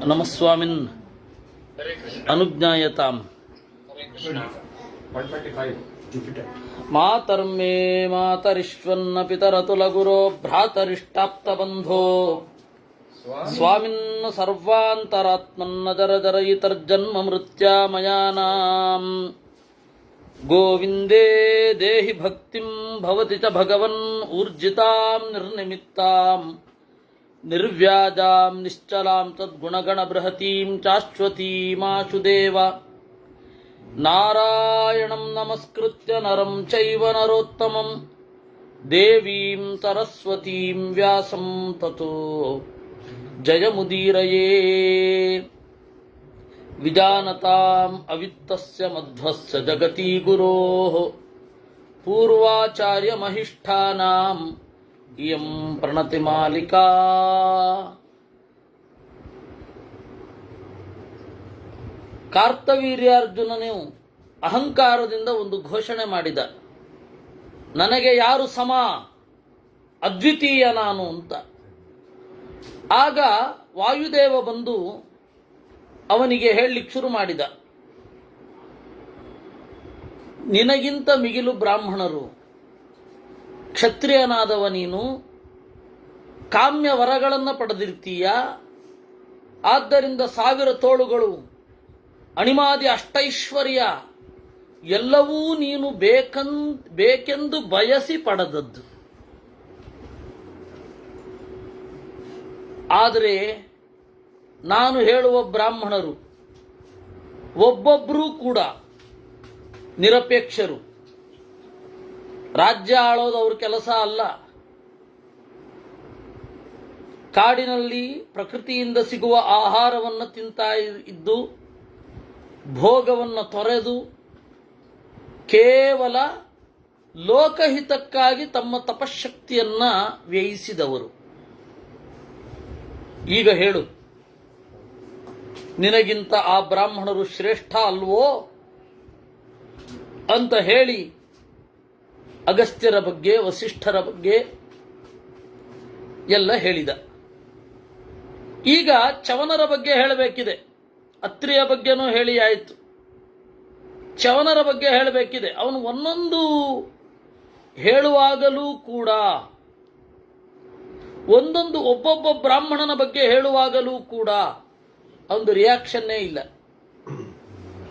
ನಮಸ್ವಾಮಿನ್ ಅನುಜ್ಞಾಯತಾಂ. ಮಾತರ್ಮೇ ಮಾತರಿಶ್ವನ್ನ ಪಿತರತುಲ ಗುರೋ ಭ್ರಾತರಿಷ್ಟಾಪ್ತಬಂಧೋ ಸ್ವಾಮಿನ್ ಸರ್ವಾಂತರಾತ್ಮನ್ನ ಜರ ಜರಯಿತರ್ಜನ್ಮ ಮೃತ್ಯಾಮಯಾನಾಂ. ಗೋವಿಂದೇ ದೇಹಿ ಭಕ್ತಿಂ ಭವತಿ ಚ ಭಗವನ್ ಊರ್ಜಿತಾಂ ನಿರ್ನಿಮಿತ್ತಾಂ ನಿರ್ವ್ಯಾಜಾಂ ನಿಶ್ಚಲಾಂ ತದ್ಗುಣಗಣ ಬೃಹತೀಂ ಚಾಶ್ವತೀಮಾಶುದೇವ. ನಾರಾಯಣಂ ನಮಸ್ಕೃತ್ಯ ನರಂ ಚೈವ ನರೋತ್ತಮಂ ದೇವೀಂ ಸರಸ್ವತೀಂ ವ್ಯಾಸಂ ತತೋ ಜಯಮುದೀರಯೇ. ವಿಜಾನತಾಂ ಅವಿತ್ತಸ್ಯ ಮಧ್ವಸ್ಯ ಜಗತಿ ಗುರೋಃ ಪೂರ್ವಾಚಾರ್ಯ ಮಹಿಷ್ಠಾನಾಂ ಇಯಂ ಪ್ರಣತಿ ಮಾಲಿಕಾ. ಕಾರ್ತವೀರ್ಯಾರ್ಜುನನು ಅಹಂಕಾರದಿಂದ ಒಂದು ಘೋಷಣೆ ಮಾಡಿದ, ನನಗೆ ಯಾರು ಸಮ, ಅದ್ವಿತೀಯ ನಾನು ಅಂತ. ಆಗ ವಾಯುದೇವ ಬಂದು ಅವನಿಗೆ ಹೇಳಲಿಕ್ಕೆ ಶುರು ಮಾಡಿದ, ನಿನಗಿಂತ ಮಿಗಿಲು ಬ್ರಾಹ್ಮಣರು, ಕ್ಷತ್ರಿಯನಾದವ ನೀನು, ಕಾಮ್ಯ ವರಗಳನ್ನು ಪಡೆದಿರ್ತೀಯ. ಆದ್ದರಿಂದ 1000 ತೋಳುಗಳು, ಅಣಿಮಾದಿ ಅಷ್ಟೈಶ್ವರ್ಯ ಎಲ್ಲವೂ ನೀನು ಬೇಕೆಂದು ಬಯಸಿ ಪಡೆದದ್ದು. ಆದರೆ ನಾನು ಹೇಳುವ ಬ್ರಾಹ್ಮಣರು ಒಬ್ಬೊಬ್ಬರೂ ಕೂಡ ನಿರಪೇಕ್ಷರು. ರಾಜ್ಯ ಆಳೋದು ಅವ್ರ ಕೆಲಸ ಅಲ್ಲ. ಕಾಡಿನಲ್ಲಿ ಪ್ರಕೃತಿಯಿಂದ ಸಿಗುವ ಆಹಾರವನ್ನು ತಿಂತಾ ಇದ್ದು ಭೋಗವನ್ನು ತೊರೆದು ಕೇವಲ ಲೋಕಹಿತಕ್ಕಾಗಿ ತಮ್ಮ ತಪಶಕ್ತಿಯನ್ನ ವ್ಯಯಿಸಿದವರು. ಈಗ ಹೇಳು, ನಿನಗಿಂತ ಆ ಬ್ರಾಹ್ಮಣರು ಶ್ರೇಷ್ಠ ಅಲ್ವೋ ಅಂತ ಹೇಳಿ ಅಗಸ್ತ್ಯರ ಬಗ್ಗೆ, ವಸಿಷ್ಠರ ಬಗ್ಗೆ ಎಲ್ಲ ಹೇಳಿದ. ಈಗ ಚವನರ ಬಗ್ಗೆ ಹೇಳಬೇಕಿದೆ. ಅತ್ರಿಯ ಬಗ್ಗೆನೂ ಹೇಳಿ ಆಯಿತು, ಚವನರ ಬಗ್ಗೆ ಹೇಳಬೇಕಿದೆ. ಅವನು ಒಂದೊಂದು ಹೇಳುವಾಗಲೂ ಕೂಡ, ಒಂದೊಂದು ಒಬ್ಬೊಬ್ಬ ಬ್ರಾಹ್ಮಣನ ಬಗ್ಗೆ ಹೇಳುವಾಗಲೂ ಕೂಡ ಒಂದು ರಿಯಾಕ್ಷನ್ನೇ ಇಲ್ಲ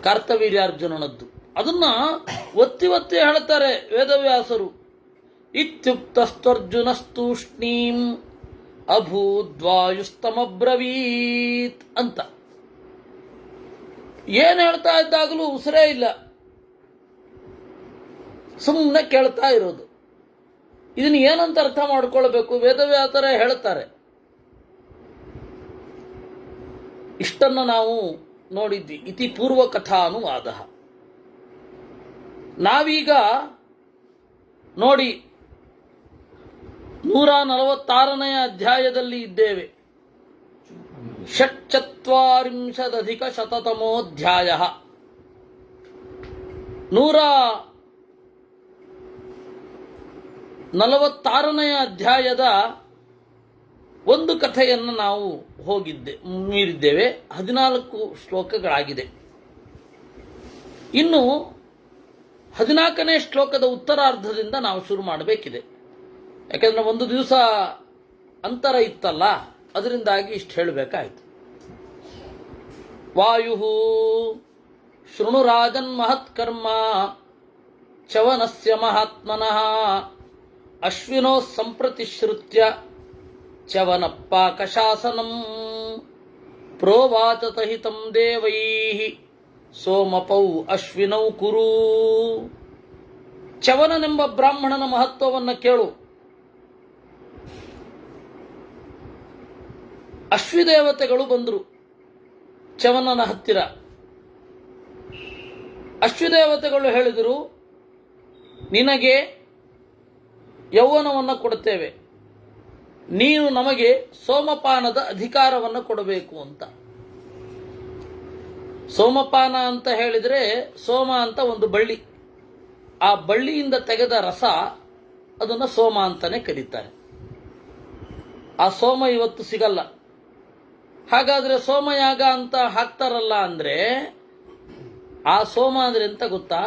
ಕಾರ್ತವೀರ್ಯಾರ್ಜುನನದ್ದು. ಅದನ್ನ ಒತ್ತಿ ಒತ್ತಿ ಹೇಳ್ತಾರೆ ವೇದವ್ಯಾಸರು. ಇತ್ಯುಕ್ತಸ್ತರ್ಜುನಸ್ತೂಷ್ಣೀಂ ಅಭೂದ್ವಾಯುಸ್ತಮಬ್ರವೀತ್ ಅಂತ. ಏನು ಹೇಳ್ತಾ ಇದ್ದಾಗಲೂ ಉಸಿರೇ ಇಲ್ಲ, ಸುಮ್ಮನೆ ಕೇಳ್ತಾ ಇರೋದು. ಇದನ್ನು ಏನಂತ ಅರ್ಥ ಮಾಡಿಕೊಳ್ಬೇಕು? ವೇದವ್ಯಾಸರೇ ಹೇಳ್ತಾರೆ. ಇಷ್ಟನ್ನು ನಾವು ನೋಡಿದ್ವಿ. ಇತಿ ಪೂರ್ವ ಕಥಾನುವಾದ. ನಾವೀಗ ನೋಡಿ 146ನೇ ಅಧ್ಯಾಯದಲ್ಲಿ ಇದ್ದೇವೆ. ಷಟ್ಚತ್ವಾರಿಂಶದಧಿಕ ಶತತಮೋಧ್ಯಾಯ. 146ನೇ ಅಧ್ಯಾಯದ ಒಂದು ಕಥೆಯನ್ನು ನಾವು ಮೀರಿದ್ದೇವೆ. 14 ಶ್ಲೋಕಗಳಾಗಿದೆ. ಇನ್ನು 14ನೇ ಶ್ಲೋಕದ ಉತ್ತರಾರ್ಧದಿಂದ ನಾವು ಶುರು ಮಾಡಬೇಕಿದೆ. ಯಾಕೆಂದ್ರೆ ಒಂದು ದಿವಸ ಅಂತರ ಇತ್ತಲ್ಲ, ಅದರಿಂದಾಗಿ ಇಷ್ಟು ಹೇಳಬೇಕಾಯಿತು. ವಾಯು ಶೃಣುರಾಜನ್ ಮಹತ್ಕರ್ಮ ಚವನಸ್ಯ ಮಹಾತ್ಮನಃ ಅಶ್ವಿನೋ ಸಂಪ್ರತಿಶ್ರುತ್ಯ ಚವನ ಪಾಕಶಾಸನಂ ಪ್ರೋವಾಚ ಹಿತಂ ದೇವೈಃ ಸೋಮಪೌ ಅಶ್ವಿನೌ ಕುರು. ಚವನನೆಂಬ ಬ್ರಾಹ್ಮಣನ ಮಹತ್ವವನ್ನು ಕೇಳು. ಅಶ್ವಿದೇವತೆಗಳು ಬಂದರು ಚವನನ ಹತ್ತಿರ. ಅಶ್ವಿದೇವತೆಗಳು ಹೇಳಿದರು, ನಿನಗೆ ಯೌವನವನ್ನು ಕೊಡುತ್ತೇವೆ, ನೀನು ನಮಗೆ ಸೋಮಪಾನದ ಅಧಿಕಾರವನ್ನು ಕೊಡಬೇಕು ಅಂತ. ಸೋಮಪಾನ ಅಂತ ಹೇಳಿದರೆ, ಸೋಮ ಅಂತ ಒಂದು ಬಳ್ಳಿ, ಆ ಬಳ್ಳಿಯಿಂದ ತೆಗೆದ ರಸ ಅದನ್ನು ಸೋಮ ಅಂತಾನೆ ಕರೀತಾರೆ. ಆ ಸೋಮ ಇವತ್ತು ಸಿಗಲ್ಲ. ಹಾಗಾದ್ರೆ ಸೋಮಯಾಗ ಅಂತ ಹಾಕ್ತಾರಲ್ಲ ಅಂದ್ರೆ ಆ ಸೋಮ ಅಂದ್ರೆ ಎಂತ ಗೊತ್ತಾ?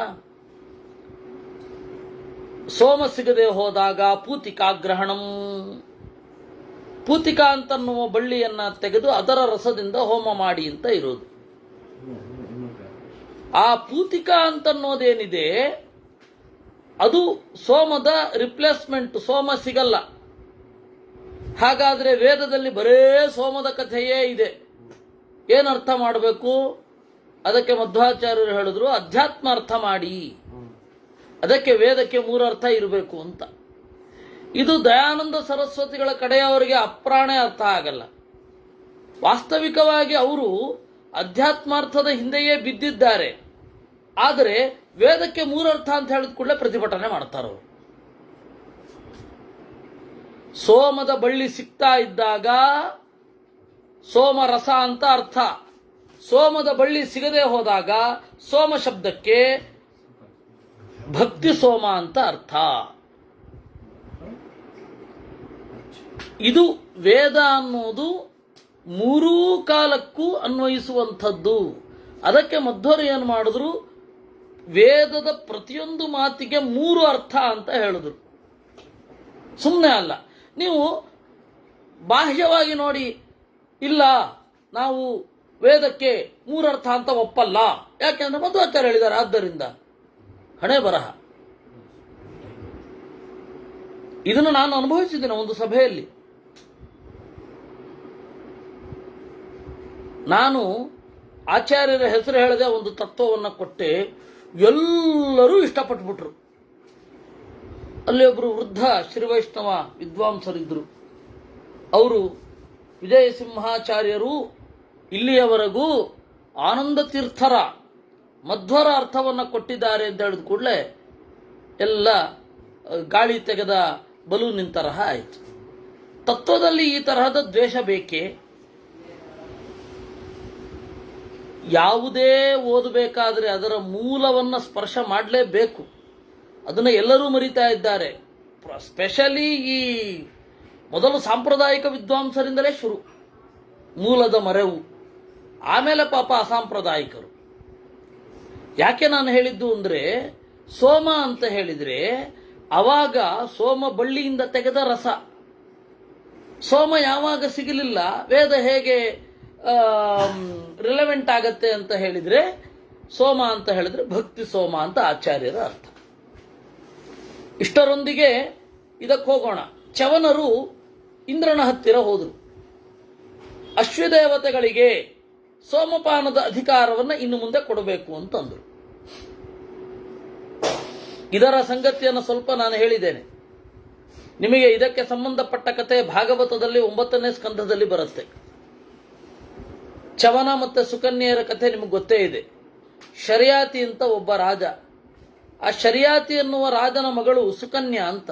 ಸೋಮ ಸಿಗದೆ ಹೋದಾಗ ಪೂತಿಕಾಗ್ರಹಣಂ, ಪೂತಿಕಾ ಅಂತನ್ನುವ ಬಳ್ಳಿಯನ್ನ ತೆಗೆದು ಅದರ ರಸದಿಂದ ಹೋಮ ಮಾಡಿ ಅಂತ ಇರೋದು. ಆ ಪೂತಿಕಾ ಅಂತನ್ನೋದೇನಿದೆ ಅದು ಸೋಮದ ರಿಪ್ಲೇಸ್ಮೆಂಟ್, ಸೋಮ ಸಿಗಲ್ಲ. ಹಾಗಾದ್ರೆ ವೇದದಲ್ಲಿ ಬರೇ ಸೋಮದ ಕಥೆಯೇ ಇದೆ. ಏನರ್ಥ ಮಾಡಬೇಕು? ಅದಕ್ಕೆ ಮಧ್ವಾಚಾರ್ಯರು ಹೇಳಿದ್ರು, ಅಧ್ಯಾತ್ಮ ಅರ್ಥ ಮಾಡಿ. ಅದಕ್ಕೆ ವೇದಕ್ಕೆ 3 ಅರ್ಥ ಇರಬೇಕು ಅಂತ. ಇದು ದಯಾನಂದ ಸರಸ್ವತಿಗಳ ಕಡೆಯವರಿಗೆ ಅಪ್ರಾಣೆ ಅರ್ಥ ಆಗಲ್ಲ. ವಾಸ್ತವಿಕವಾಗಿ ಅವರು ಅಧ್ಯಾತ್ಮಾರ್ಥದ ಹಿಂದೆಯೇ ಬಿದ್ದಿದ್ದಾರೆ. ಆದರೆ ವೇದಕ್ಕೆ 3 ಅರ್ಥ ಅಂತ ಹೇಳಿದ ಕೂಡಲೇ ಪ್ರತಿಭಟನೆ ಮಾಡ್ತಾರವರು. ಸೋಮದ ಬಳ್ಳಿ ಸಿಗ್ತಾ ಇದ್ದಾಗ ಸೋಮರಸ ಅಂತ ಅರ್ಥ. ಸೋಮದ ಬಳ್ಳಿ ಸಿಗದೆ ಹೋದಾಗ ಸೋಮ ಶಬ್ದಕ್ಕೆ ಭಕ್ತಿ ಸೋಮ ಅಂತ ಅರ್ಥ. ಇದು ವೇದ ಅನ್ನೋದು 3 ಕಾಲಕ್ಕೂ ಅನ್ವಯಿಸುವಂಥದ್ದು. ಅದಕ್ಕೆ ಮಧ್ವರು ಏನು ಮಾಡಿದ್ರು, ವೇದದ ಪ್ರತಿಯೊಂದು ಮಾತಿಗೆ 3 ಅರ್ಥ ಅಂತ ಹೇಳಿದ್ರು. ಸುಮ್ಮನೆ ಅಲ್ಲ. ನೀವು ಬಾಹ್ಯವಾಗಿ ನೋಡಿ, ಇಲ್ಲ ನಾವು ವೇದಕ್ಕೆ 3 ಅರ್ಥ ಅಂತ ಒಪ್ಪಲ್ಲ, ಯಾಕೆಂದ್ರೆ ಮಧ್ವಾಚಾರ್ಯ ಹೇಳಿದ್ದಾರೆ, ಆದ್ದರಿಂದ ಹಣೆ ಬರಹ. ಇದನ್ನು ನಾನು ಅನುಭವಿಸಿದ್ದೇನೆ ಒಂದು ಸಭೆಯಲ್ಲಿ. ನಾನು ಆಚಾರ್ಯರ ಹೆಸರು ಹೇಳದೆ ಒಂದು ತತ್ವವನ್ನು ಕೊಟ್ಟೆ, ಎಲ್ಲರೂ ಇಷ್ಟಪಟ್ಬಿಟ್ರು. ಅಲ್ಲಿ ಒಬ್ಬರು ವೃದ್ಧ ಶ್ರೀವೈಷ್ಣವ ವಿದ್ವಾಂಸರಿದ್ದರು. ಅವರು ವಿಜಯ ಸಿಂಹಾಚಾರ್ಯರು ಇಲ್ಲಿಯವರೆಗೂ ಆನಂದ ತೀರ್ಥರ ಮಧ್ವರ ಅರ್ಥವನ್ನು ಕೊಟ್ಟಿದ್ದಾರೆ ಅಂತ ಹೇಳಿದ ಕೂಡಲೇ ಎಲ್ಲ ಗಾಳಿ ತೆಗೆದ ಬಲೂನಿನ ತರಹ ಆಯಿತು. ತತ್ವದಲ್ಲಿ ಈ ತರಹದ ದ್ವೇಷ ಬೇಕೇ? ಯಾವುದೇ ಓದಬೇಕಾದ್ರೆ ಅದರ ಮೂಲವನ್ನು ಸ್ಪರ್ಶ ಮಾಡಲೇಬೇಕು. ಅದನ್ನು ಎಲ್ಲರೂ ಮರಿತಾ ಇದ್ದಾರೆ. ಸ್ಪೆಷಲಿ ಈ ಮೊದಲು ಸಾಂಪ್ರದಾಯಿಕ ವಿದ್ವಾಂಸರಿಂದಲೇ ಶುರು, ಮೂಲದ ಮರೆವು. ಆಮೇಲೆ ಪಾಪ ಅಸಾಂಪ್ರದಾಯಿಕರು. ಯಾಕೆ ನಾನು ಹೇಳಿದ್ದು ಅಂದರೆ, ಸೋಮ ಅಂತ ಹೇಳಿದರೆ ಅವಾಗ ಸೋಮ ಬಳ್ಳಿಯಿಂದ ತೆಗೆದ ರಸ. ಸೋಮ ಯಾವಾಗ ಸಿಗಲಿಲ್ಲ, ವೇದ ಹೇಗೆ ರಿಲೆವೆಂಟ್ ಆಗತ್ತೆ ಅಂತ ಹೇಳಿದರೆ, ಸೋಮ ಅಂತ ಹೇಳಿದ್ರೆ ಭಕ್ತಿ ಸೋಮ ಅಂತ ಆಚಾರ್ಯರ ಅರ್ಥ. ಇಷ್ಟರೊಂದಿಗೆ ಇದಕ್ಕೆ ಹೋಗೋಣ. ಚವನರು ಇಂದ್ರನ ಹತ್ತಿರ ಹೋದರು. ಅಶ್ವದೇವತೆಗಳಿಗೆ ಸೋಮಪಾನದ ಅಧಿಕಾರವನ್ನು ಇನ್ನು ಮುಂದೆ ಕೊಡಬೇಕು ಅಂತಂದರು. ಇದರ ಸಂಗತಿಯನ್ನು ಸ್ವಲ್ಪ ನಾನು ಹೇಳಿದ್ದೇನೆ. ನಿಮಗೆ ಇದಕ್ಕೆ ಸಂಬಂಧಪಟ್ಟ ಕಥೆ ಭಾಗವತದಲ್ಲಿ 9ನೇ ಸ್ಕಂಧದಲ್ಲಿ ಬರುತ್ತೆ. ಚವನ ಮತ್ತು ಸುಕನ್ಯೆಯರ ಕಥೆ ನಿಮಗೆ ಗೊತ್ತೇ ಇದೆ. ಶರ್ಯಾತಿ ಅಂತ ಒಬ್ಬ ರಾಜ. ಆ ಶರ್ಯಾತಿ ಎನ್ನುವ ರಾಜನ ಮಗಳು ಸುಕನ್ಯಾ ಅಂತ.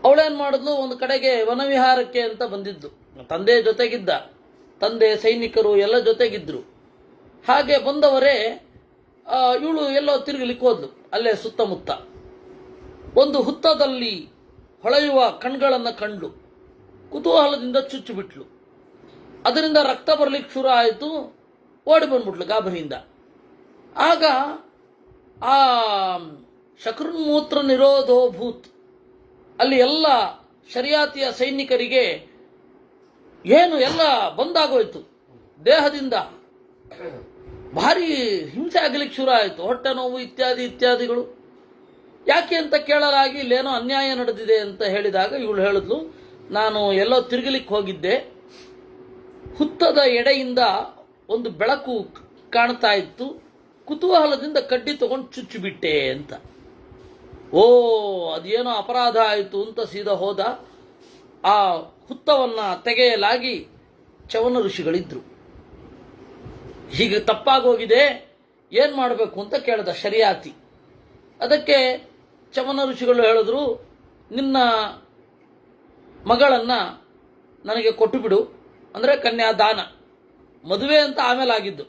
ಅವಳೇನು ಮಾಡಿದ್ಲು, ಒಂದು ಕಡೆಗೆ ವನವಿಹಾರಕ್ಕೆ ಅಂತ ಬಂದಿದ್ದು. ತಂದೆ ಜೊತೆಗಿದ್ದ, ತಂದೆ ಸೈನಿಕರು ಎಲ್ಲ ಜೊತೆಗಿದ್ರು. ಹಾಗೆ ಬಂದವರೇ ಇವಳು ಎಲ್ಲೋ ತಿರುಗಲಿಕ್ಕೆ ಹೋದ್ಲು. ಅಲ್ಲೇ ಸುತ್ತಮುತ್ತ ಒಂದು ಹುತ್ತದಲ್ಲಿ ಹೊಳೆಯುವ ಕಣ್ಗಳನ್ನು ಕಂಡು ಕುತೂಹಲದಿಂದ ಚುಚ್ಚಿಬಿಟ್ಲು. ಅದರಿಂದ ರಕ್ತ ಬರಲಿಕ್ಕೆ ಶುರು ಆಯಿತು. ಓಡಿ ಬಂದ್ಬಿಟ್ಲು ಗಾಬರಿಯಿಂದ. ಆಗ ಆ ಶಕೃನ್ಮೂತ್ರ ನಿರೋಧೋ ಭೂತ್, ಅಲ್ಲಿ ಎಲ್ಲ ಶರ್ಯಾತಿಯ ಸೈನಿಕರಿಗೆ ಏನು ಎಲ್ಲ ಬಂದಾಗೋಯ್ತು. ದೇಹದಿಂದ ಭಾರಿ ಹಿಂಸೆ ಆಗಲಿಕ್ಕೆ ಶುರು ಆಯಿತು. ಹೊಟ್ಟೆ ನೋವು ಇತ್ಯಾದಿ ಇತ್ಯಾದಿಗಳು. ಯಾಕೆ ಅಂತ ಕೇಳಲಾಗಿ ಇಲ್ಲೇನೋ ಅನ್ಯಾಯ ನಡೆದಿದೆ ಅಂತ ಹೇಳಿದಾಗ ಇವಳು ಹೇಳಿದ್ಲು, ನಾನು ಎಲ್ಲೋ ತಿರುಗಲಿಕ್ಕೆ ಹೋಗಿದ್ದೆ, ಹುತ್ತದ ಎಡೆಯಿಂದ ಒಂದು ಬೆಳಕು ಕಾಣ್ತಾ ಇತ್ತು, ಕುತೂಹಲದಿಂದ ಕಡ್ಡಿ ತಗೊಂಡು ಚುಚ್ಚಿಬಿಟ್ಟೆ ಅಂತ. ಓ, ಅದೇನೋ ಅಪರಾಧ ಆಯಿತು ಅಂತ ಸೀದಾ ಹೋದ. ಆ ಹುತ್ತವನ್ನು ತೆಗೆಯಲಾಗಿ ಚವನ ಋಷಿಗಳಿದ್ರು. ಹೀಗೆ ತಪ್ಪಾಗೋಗಿದೆ, ಏನು ಮಾಡಬೇಕು ಅಂತ ಕೇಳಿದ ಶರ್ಯಾತಿ. ಅದಕ್ಕೆ ಚವನ ಋಷಿಗಳು ಹೇಳಿದ್ರು, ನಿನ್ನ ಮಗಳನ್ನು ನನಗೆ ಕೊಟ್ಟು ಬಿಡು, ಅಂದರೆ ಕನ್ಯಾದಾನ, ಮದುವೆ ಅಂತ ಆಮೇಲೆ ಆಗಿದ್ದು,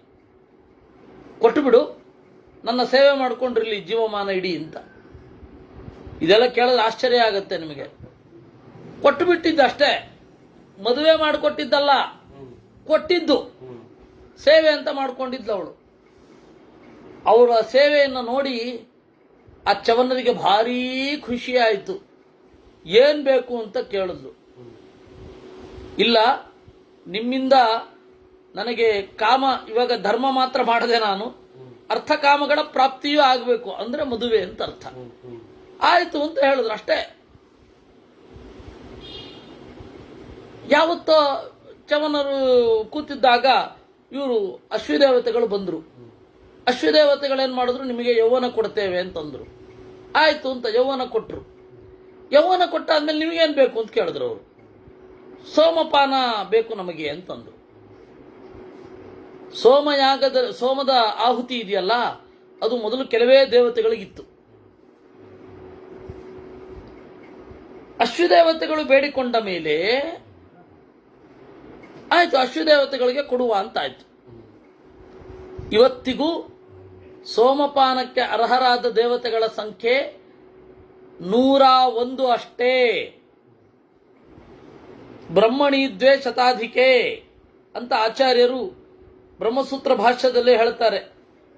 ಕೊಟ್ಟು ಬಿಡು, ನನ್ನ ಸೇವೆ ಮಾಡಿಕೊಂಡ್ರಿಲ್ಲಿ ಜೀವಮಾನ ಇಡೀ ಅಂತ. ಇದೆಲ್ಲ ಕೇಳಿದ್ರೆ ಆಶ್ಚರ್ಯ ಆಗುತ್ತೆ ನಿಮಗೆ. ಕೊಟ್ಟು ಬಿಟ್ಟಿದ್ದಷ್ಟೇ, ಮದುವೆ ಮಾಡಿಕೊಟ್ಟಿದ್ದಲ್ಲ, ಕೊಟ್ಟಿದ್ದು ಸೇವೆ ಅಂತ ಮಾಡ್ಕೊಂಡಿದ್ಲು ಅವಳು. ಅವಳ ಸೇವೆಯನ್ನು ನೋಡಿ ಆ ಚವನರಿಗೆ ಭಾರೀ ಖುಷಿ ಆಯಿತು. ಏನ್ ಬೇಕು ಅಂತ ಕೇಳಿದ್ಲು. ಇಲ್ಲ, ನಿಮ್ಮಿಂದ ನನಗೆ ಕಾಮ, ಇವಾಗ ಧರ್ಮ ಮಾತ್ರ ಮಾಡದೆ ನಾನು ಅರ್ಥ ಕಾಮಗಳ ಪ್ರಾಪ್ತಿಯೂ ಆಗಬೇಕು, ಅಂದ್ರೆ ಮದುವೆ ಅಂತ ಅರ್ಥ. ಆಯ್ತು ಅಂತ ಹೇಳಿದ್ರು ಅಷ್ಟೇ. ಯಾವತ್ತೋ ಚವನರು ಕೂತಿದ್ದಾಗ ಇವರು ಅಶ್ವದೇವತೆಗಳು ಬಂದರು. ಅಶ್ವದೇವತೆಗಳೇನು ಮಾಡಿದ್ರು, ನಿಮಗೆ ಯೌವನ ಕೊಡ್ತೇವೆ ಅಂತಂದ್ರು. ಆಯ್ತು ಅಂತ ಯೌವನ ಕೊಟ್ಟರು. ಯೌವನ ಕೊಟ್ಟಾದ್ಮೇಲೆ ನಿಮಗೇನು ಬೇಕು ಅಂತ ಕೇಳಿದ್ರು ಅವರು. ಸೋಮಪಾನ ಬೇಕು ನಮಗೆ ಅಂತಂದ್ರು. ಸೋಮದ ಆಹುತಿ ಇದೆಯಲ್ಲ, ಅದು ಮೊದಲು ಕೆಲವೇ ದೇವತೆಗಳಿಗಿತ್ತು. ಅಶ್ವದೇವತೆಗಳು ಬೇಡಿಕೊಂಡ ಮೇಲೆ ಆಯ್ತು, ಅಶ್ವದೇವತೆಗಳಿಗೆ ಕೊಡುವ ಅಂತ ಆಯ್ತು. ಇವತ್ತಿಗೂ ಸೋಮಪಾನಕ್ಕೆ ಅರ್ಹರಾದ ದೇವತೆಗಳ ಸಂಖ್ಯೆ 101 ಅಷ್ಟೇ. ಬ್ರಹ್ಮಣಿ ದ್ವೇ ಶತಾಧಿಕೆ ಅಂತ ಆಚಾರ್ಯರು ಬ್ರಹ್ಮಸೂತ್ರ ಭಾಷ್ಯದಲ್ಲಿ ಹೇಳ್ತಾರೆ.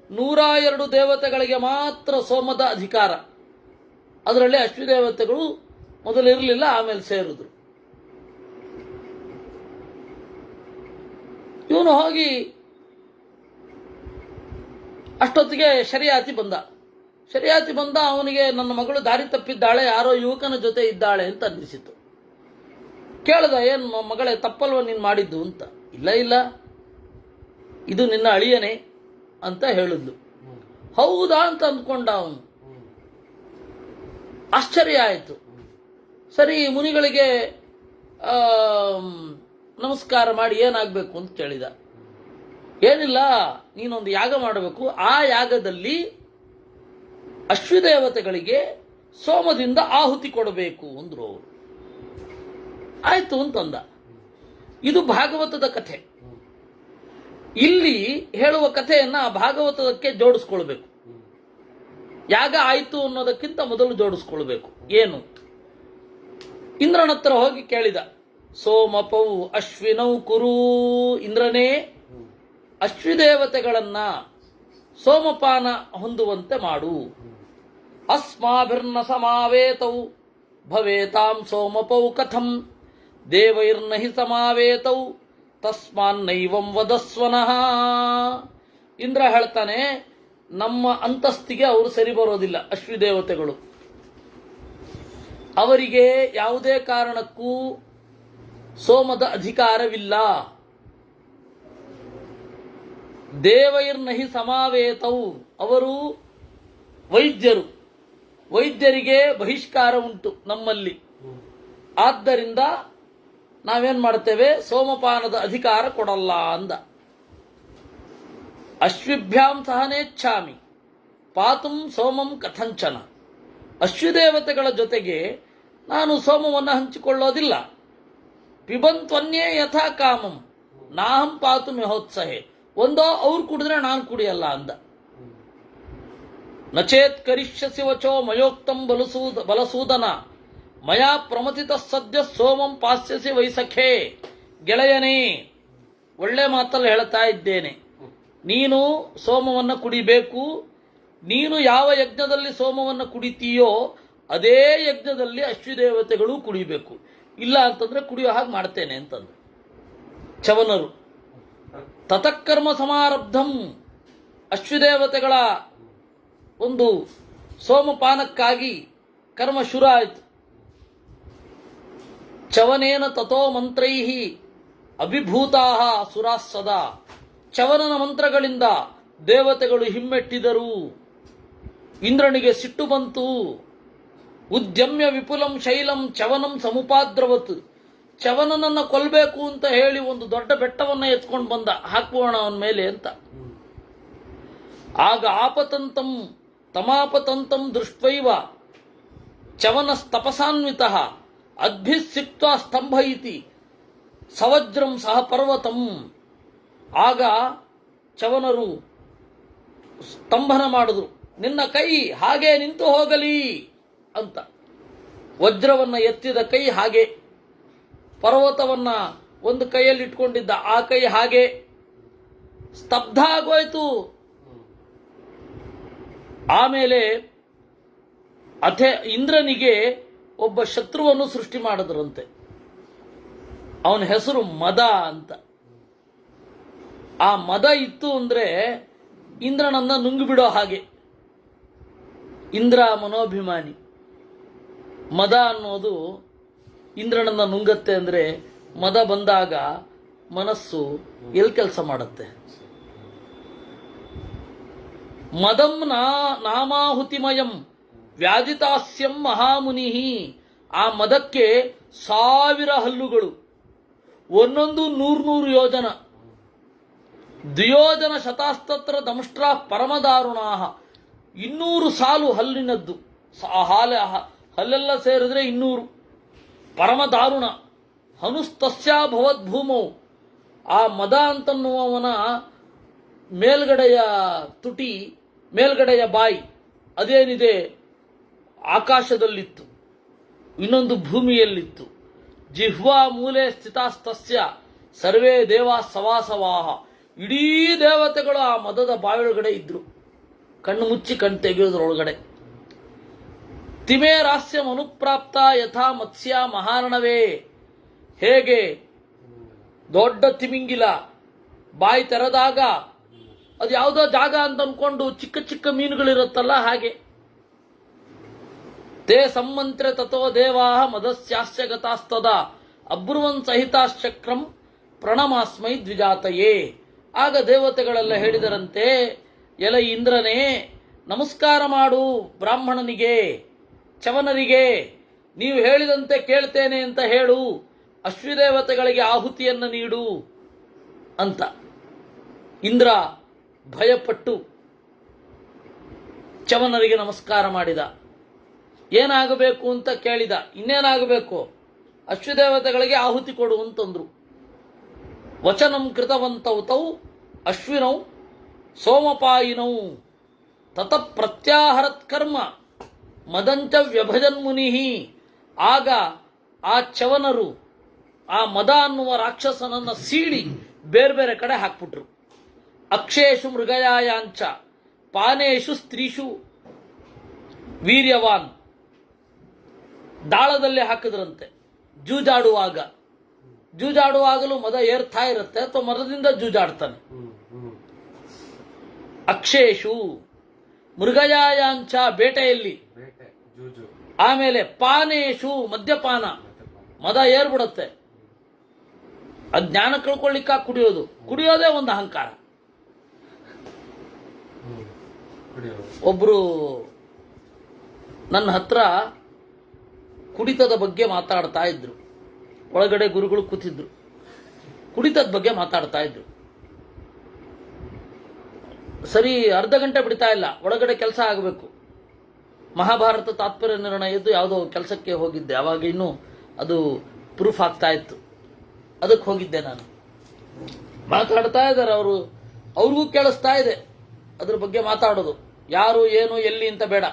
102 ದೇವತೆಗಳಿಗೆ ಮಾತ್ರ ಸೋಮದ ಅಧಿಕಾರ. ಅದರಲ್ಲಿ ಅಶ್ವದೇವತೆಗಳು ಮೊದಲಿರಲಿಲ್ಲ, ಆಮೇಲೆ ಸೇರಿದ್ರು. ಇವನು ಹೋಗಿ ಅಷ್ಟೊತ್ತಿಗೆ ಶರಿಯಾತಿ ಬಂದ. ಅವನಿಗೆ ನನ್ನ ಮಗಳು ದಾರಿ ತಪ್ಪಿದ್ದಾಳೆ, ಯಾರೋ ಯುವಕನ ಜೊತೆ ಇದ್ದಾಳೆ ಅಂತ ಅನ್ನಿಸಿತು. ಕೇಳ್ದ, ಏನು ಮಗಳೇ, ತಪ್ಪಲ್ವ ನೀನು ಮಾಡಿದ್ದು ಅಂತ. ಇಲ್ಲ, ಇದು ನಿನ್ನ ಅಳಿಯನೇ ಅಂತ ಹೇಳಿದ್ಲು. ಹೌದಾ ಅಂತ ಅಂದ್ಕೊಂಡ ಅವನು. ಆಶ್ಚರ್ಯ ಆಯಿತು. ಸರಿ, ಮುನಿಗಳಿಗೆ ನಮಸ್ಕಾರ ಮಾಡಿ ಏನಾಗಬೇಕು ಅಂತ ಕೇಳಿದ. ಏನಿಲ್ಲ, ನೀನೊಂದು ಯಾಗ ಮಾಡಬೇಕು, ಆ ಯಾಗದಲ್ಲಿ ಅಶ್ವದೇವತೆಗಳಿಗೆ ಸೋಮದಿಂದ ಆಹುತಿ ಕೊಡಬೇಕು ಅಂದ್ರು ಅವರು. ಆಯ್ತು ಅಂತಂದ. ಇದು ಭಾಗವತದ ಕಥೆ. ಇಲ್ಲಿ ಹೇಳುವ ಕಥೆಯನ್ನ ಭಾಗವತದಕ್ಕೆ ಜೋಡಿಸ್ಕೊಳ್ಬೇಕು. ಯಾಗ ಆಯ್ತು ಅನ್ನೋದಕ್ಕಿಂತ ಮೊದಲು ಜೋಡಿಸ್ಕೊಳ್ಬೇಕು. ಏನು? ಇಂದ್ರನ ಹತ್ರ ಹೋಗಿ ಕೇಳಿದ, ಸೋಮಪೌ ಅಶ್ವಿನೌ ಕುರು, ಇಂದ್ರನೇ ಅಶ್ವಿದೇವತೆಗಳನ್ನ ಸೋಮಪಾನ ಹೊಂದುವಂತೆ ಮಾಡು. ಅಸ್ಮಾಭಿರ್ನ ಸಮಾವೇತೌ ಭವೇತಾಂ ಸೋಮಪೌ ಕಥಂ ದೇವೈರ್ನಹಿ ಸಮಾವೇತೌ ತಸ್ಮಾನ್ನೈವಂ ವದಸ್ವನಃ. ಇಂದ್ರ ಹೇಳ್ತಾನೆ, ನಮ್ಮ ಅಂತಸ್ತಿಗೆ ಅವರು ಸರಿ ಬರೋದಿಲ್ಲ ಅಶ್ವಿದೇವತೆಗಳು. ಅವರಿಗೆ ಯಾವುದೇ ಕಾರಣಕ್ಕೂ ಸೋಮದ ಅಧಿಕಾರವಿಲ್ಲ. ದೇವೈರ್ನಹಿ ಸಮಾವೇತೌ, ಅವರು ವೈದ್ಯರಿಗೆ ಬಹಿಷ್ಕಾರ ಉಂಟು ನಮ್ಮಲ್ಲಿ. ಆದ್ದರಿಂದ ನಾವೇನ್ ಮಾಡ್ತೇವೆ, ಸೋಮಪಾನದ ಅಧಿಕಾರ ಕೊಡಲ್ಲ ಅಂದ. ಅಶ್ವಿಭ್ಯಾಂ ಸಹನೇಚ್ಛಾಮಿ ಪಾತುಂ ಸೋಮಂ ಕಥಂಚನ. ಅಶ್ವದೇವತೆಗಳ ಜೊತೆಗೆ ನಾನು ಸೋಮವನ್ನು ಹಂಚಿಕೊಳ್ಳೋದಿಲ್ಲ. ಪಿಬಂತ್ವನ್ಯೇ ಯಥಾ ಕಾಮಂ ನಾಹಂ ಪಾತು ಮೆಹೋತ್ಸಹೆ. ಒಂದೋ ಅವ್ರು ಕುಡಿದ್ರೆ ನಾನು ಕುಡಿಯಲ್ಲ ಅಂದ. ನಚೇತ್ ಕರಿಷ್ಯಸಿ ವಚೋ ಮಯೋಕ್ತಂ ಬಲಸೂದನ ಮಯಾ ಪ್ರಮಥಿತ ಸದ್ಯ ಸೋಮಂ ಪಾಸ್ಯಸಿ ವೈಸಖೆ. ಗೆಳೆಯನೇ, ಒಳ್ಳೆ ಮಾತಲ್ಲಿ ಹೇಳ್ತಾ ಇದ್ದೇನೆ, ನೀನು ಸೋಮವನ್ನು ಕುಡಿಬೇಕು. ನೀನು ಯಾವ ಯಜ್ಞದಲ್ಲಿ ಸೋಮವನ್ನು ಕುಡಿತೀಯೋ ಅದೇ ಯಜ್ಞದಲ್ಲಿ ಅಶ್ವದೇವತೆಗಳು ಕುಡಿಬೇಕು. ಇಲ್ಲ ಅಂತಂದ್ರೆ ಕುಡಿಯೋ ಹಾಗೆ ಮಾಡ್ತೇನೆ ಅಂತಂದ್ರು ಚವನರು. ತತಃಕರ್ಮ ಸಮಾರಬ್ಧಂ, ಅಶ್ವದೇವತೆಗಳ ಒಂದು ಸೋಮಪಾನಕ್ಕಾಗಿ ಕರ್ಮ ಶುರು ಆಯಿತು. ಚವನೇನ ತಥೋ ಮಂತ್ರೈಃ ಅಭಿಭೂತಾಃ ಸುರಾಃ ಸದಾ. ಚವನನ ಮಂತ್ರಗಳಿಂದ ದೇವತೆಗಳು ಹಿಮ್ಮೆಟ್ಟಿದರು. ಇಂದ್ರನಿಗೆ ಸಿಟ್ಟು ಬಂತು. ಉದ್ಯಮ್ಯ ವಿಪುಲಂ ಶೈಲಂ ಚವನಂ ಸಮುಪಾದ್ರವತ್. ಚವನನನ್ನ ಕೊಲ್ಲಬೇಕು ಅಂತ ಹೇಳಿ ಒಂದು ದೊಡ್ಡ ಬೆಟ್ಟವನ್ನ ಎತ್ಕೊಂಡು ಬಂದ, ಹಾಕುವಣ ಅವನ ಮೇಲೆ ಅಂತ. ಆಗ ಆಪತಂತಂ ತಮಾಪತಂತಂ ದೃಷ್ಟ್ವೈವ ಚವನಸ್ತಪಸಾನ್ವಿತಃ ಅದ್ಭಿಸಿಕ್ತ್ವಾ ಸ್ತಂಭಯಿತಿ ಸವಜ್ರಂ ಸಹ ಪರ್ವತಂ. ಆಗ ಚವನರು ಸ್ತಂಭನ ಮಾಡಿದ್ರು, ನಿನ್ನ ಕೈ ಹಾಗೆ ನಿಂತು ಹೋಗಲಿ ಅಂತ. ವಜ್ರವನ್ನ ಎತ್ತಿದ ಕೈ ಹಾಗೆ, ಪರ್ವತವನ್ನ ಒಂದು ಕೈಯಲ್ಲಿ ಇಟ್ಕೊಂಡಿದ್ದ, ಆ ಕೈ ಹಾಗೆ ಸ್ತಬ್ಧ ಆಗೋಯ್ತು. ಆಮೇಲೆ ಇಂದ್ರನಿಗೆ ಒಬ್ಬ ಶತ್ರುವನ್ನು ಸೃಷ್ಟಿ ಮಾಡಿದ್ರಂತೆ. ಅವನ ಹೆಸರು ಮದ ಅಂತ. ಆ ಮದ ಇತ್ತು ಅಂದ್ರೆ ಇಂದ್ರನನ್ನ ನುಂಗಿಬಿಡೋ ಹಾಗೆ. ಇಂದ್ರ ಮನೋಭಿಮಾನಿ. ಮದ ಅನ್ನೋದು ಇಂದ್ರನನ್ನ ನುಂಗತ್ತೆ ಅಂದ್ರೆ ಮದ ಬಂದಾಗ ಮನಸ್ಸು ಎಲ್ಲಿ ಕೆಲಸ ಮಾಡುತ್ತೆ? ಮದಂ ನಾಮಾಹುತಿಮಯಂ ವ್ಯಾಜಿತಾಸ್ಯಂ ಮಹಾಮುನಿ. ಆ ಮದಕ್ಕೆ 1000 ಹಲ್ಲುಗಳು, ಒಂದೊಂದು 100 ಯೋಜನ. ದ್ವಿಯೋಜನ ಶತಾಸ್ತತ್ರ ದಂಷ್ಟ್ರ ಪರಮದಾರುಣಾ. 200 ಸಾಲು ಹಲ್ಲಿನದ್ದು, ಹಲ್ಲೆಲ್ಲ ಸೇರಿದ್ರೆ 200. ಪರಮದಾರುಣ. ಹನುಸ್ತಸ್ಯ ಭವದ್ಭೂಮೌ. ಆ ಮದ ಅಂತನ್ನುವವನ ಮೇಲ್ಗಡೆಯ ತುಟಿ, ಮೇಲ್ಗಡೆಯ ಬಾಯಿ ಅದೇನಿದೆ ಆಕಾಶದಲ್ಲಿತ್ತು, ಇನ್ನೊಂದು ಭೂಮಿಯಲ್ಲಿತ್ತು. ಜಿಹ್ವಾ ಮೂಲೆ ಸ್ಥಿತಾಸ್ತಸ್ಯ ಸರ್ವೇ ದೇವಾ ಸವಾಸವಾಹ. ಇಡೀ ದೇವತೆಗಳು ಆ ಮದದ ಬಾಯೊಳಗಡೆ ಇದ್ರು, ಕಣ್ಣು ಮುಚ್ಚಿ ಕಣ್ಣು ತೆಗೆಯೋದ್ರೊಳಗಡೆ. ತಿಮೇರಾಸ್ಯಂ ಅನುಪ್ರಾಪ್ತ ಯಥಾ ಮತ್ಸ್ಯ ಮಹಾರಣವೇ. ಹೇಗೆ ದೊಡ್ಡ ತಿಮಿಂಗಿಲ ಬಾಯಿ ತೆರೆದಾಗ ಅದು ಯಾವುದೋ ಜಾಗ ಅಂತ ಅನ್ಕೊಂಡು ಚಿಕ್ಕ ಚಿಕ್ಕ ಮೀನುಗಳಿರುತ್ತಲ್ಲ, ಹಾಗೆ. ತೇ ಸಮ್ಮಂತ್ರೆ ತಥೋ ದೇವಾ ಮದಸ್ಯಾಸ್ಯ ಗತಾಸ್ತದ ಅಬ್ರುವನ್ ಸಹಿತಾಶ್ಚಕ್ರಂ ಪ್ರಣಮಾಸ್ಮೈ ದ್ವಿಜಾತಯೇ. ಆಗ ದೇವತೆಗಳೆಲ್ಲ ಹೇಳಿದರಂತೆ, ಎಲ ಇಂದ್ರನೇ, ನಮಸ್ಕಾರ ಮಾಡು ಬ್ರಾಹ್ಮಣನಿಗೆ, ಚವನರಿಗೆ. ನೀವು ಹೇಳಿದಂತೆ ಕೇಳ್ತೇನೆ ಅಂತ ಹೇಳು, ಅಶ್ವಿದೇವತೆಗಳಿಗೆ ಆಹುತಿಯನ್ನು ನೀಡು ಅಂತ. ಇಂದ್ರ ಭಯಪಟ್ಟು ಚವನರಿಗೆ ನಮಸ್ಕಾರ ಮಾಡಿದ. ಏನಾಗಬೇಕು ಅಂತ ಕೇಳಿದ. ಇನ್ನೇನಾಗಬೇಕು? ಅಶ್ವದೇವತೆಗಳಿಗೆ ಆಹುತಿ ಕೊಡು ಅಂತಂದ್ರು. ವಚನಂ ಕೃತವಂತೌ ತೌ ಅಶ್ವಿನೌ ಸೋಮಪಾಯಿನೌ ತತ ಪ್ರತ್ಯಾಹರತ್ ಕರ್ಮ ಮದಂಚ ವ್ಯಭಜನ್ ಮುನಿ. ಆಗ ಆ ಚವನರು ಆ ಮದ ಅನ್ನುವ ರಾಕ್ಷಸನನ್ನ ಸೀಳಿ ಬೇರೆ ಬೇರೆ ಕಡೆ ಹಾಕ್ಬಿಟ್ರು. ಅಕ್ಷೇಶು ಮೃಗಯಾಯಾಂಚ ಪಾನೇಶು ಸ್ತ್ರೀಷು ವೀರ್ಯವಾನ್. ದಾಳದಲ್ಲಿ ಹಾಕಿದ್ರಂತೆ. ಜೂಜಾಡುವಾಗಲೂ ಮದ ಏರ್ತಾ ಇರುತ್ತೆ, ಅಥವಾ ಮರದಿಂದ ಜೂಜಾಡ್ತಾನೆ. ಅಕ್ಷೇಶು ಮೃಗಯಾಯಾಂಚ ಬೇಟೆಯಲ್ಲಿ, ಆಮೇಲೆ ಪಾನೇಶು ಮದ್ಯಪಾನ, ಮದ ಏರ್ಬಿಡುತ್ತೆ. ಅಜ್ಞಾನ ಕಳ್ಕೊಳ್ಳಿಕ್ಕ ಕುಡಿಯೋದೇ ಒಂದು ಅಹಂಕಾರ. ಒಬ್ರು ನನ್ನ ಹತ್ರ ಕುಡಿತದ ಬಗ್ಗೆ ಮಾತಾಡ್ತಾ ಇದ್ರು. ಒಳಗಡೆ ಗುರುಗಳು ಕೂತಿದ್ರು, ಕುಡಿತದ ಬಗ್ಗೆ ಮಾತಾಡ್ತಾ ಇದ್ರು. ಸರಿ, ಅರ್ಧ ಗಂಟೆ ಬಿಡ್ತಾ ಇಲ್ಲ, ಒಳಗಡೆ ಕೆಲಸ ಆಗಬೇಕು. ಮಹಾಭಾರತ ತಾತ್ಪರ್ಯ ನಿರ್ಣಯದ್ದು ಯಾವುದೋ ಕೆಲಸಕ್ಕೆ ಹೋಗಿದ್ದೆ. ಅವಾಗ ಇನ್ನೂ ಅದು ಪ್ರೂಫ್ ಆಗ್ತಾ ಇತ್ತು. ಅದಕ್ಕೆ ಹೋಗಿದ್ದೆ ನಾನು. ಮಾತಾಡ್ತಾ ಇದ್ದಾರೆ ಅವರು, ಅವ್ರಿಗೂ ಕೇಳಿಸ್ತಾ ಇದೆ ಅದ್ರ ಬಗ್ಗೆ ಮಾತಾಡೋದು. ಯಾರು ಏನು ಎಲ್ಲಿ ಅಂತ ಬೇಡ.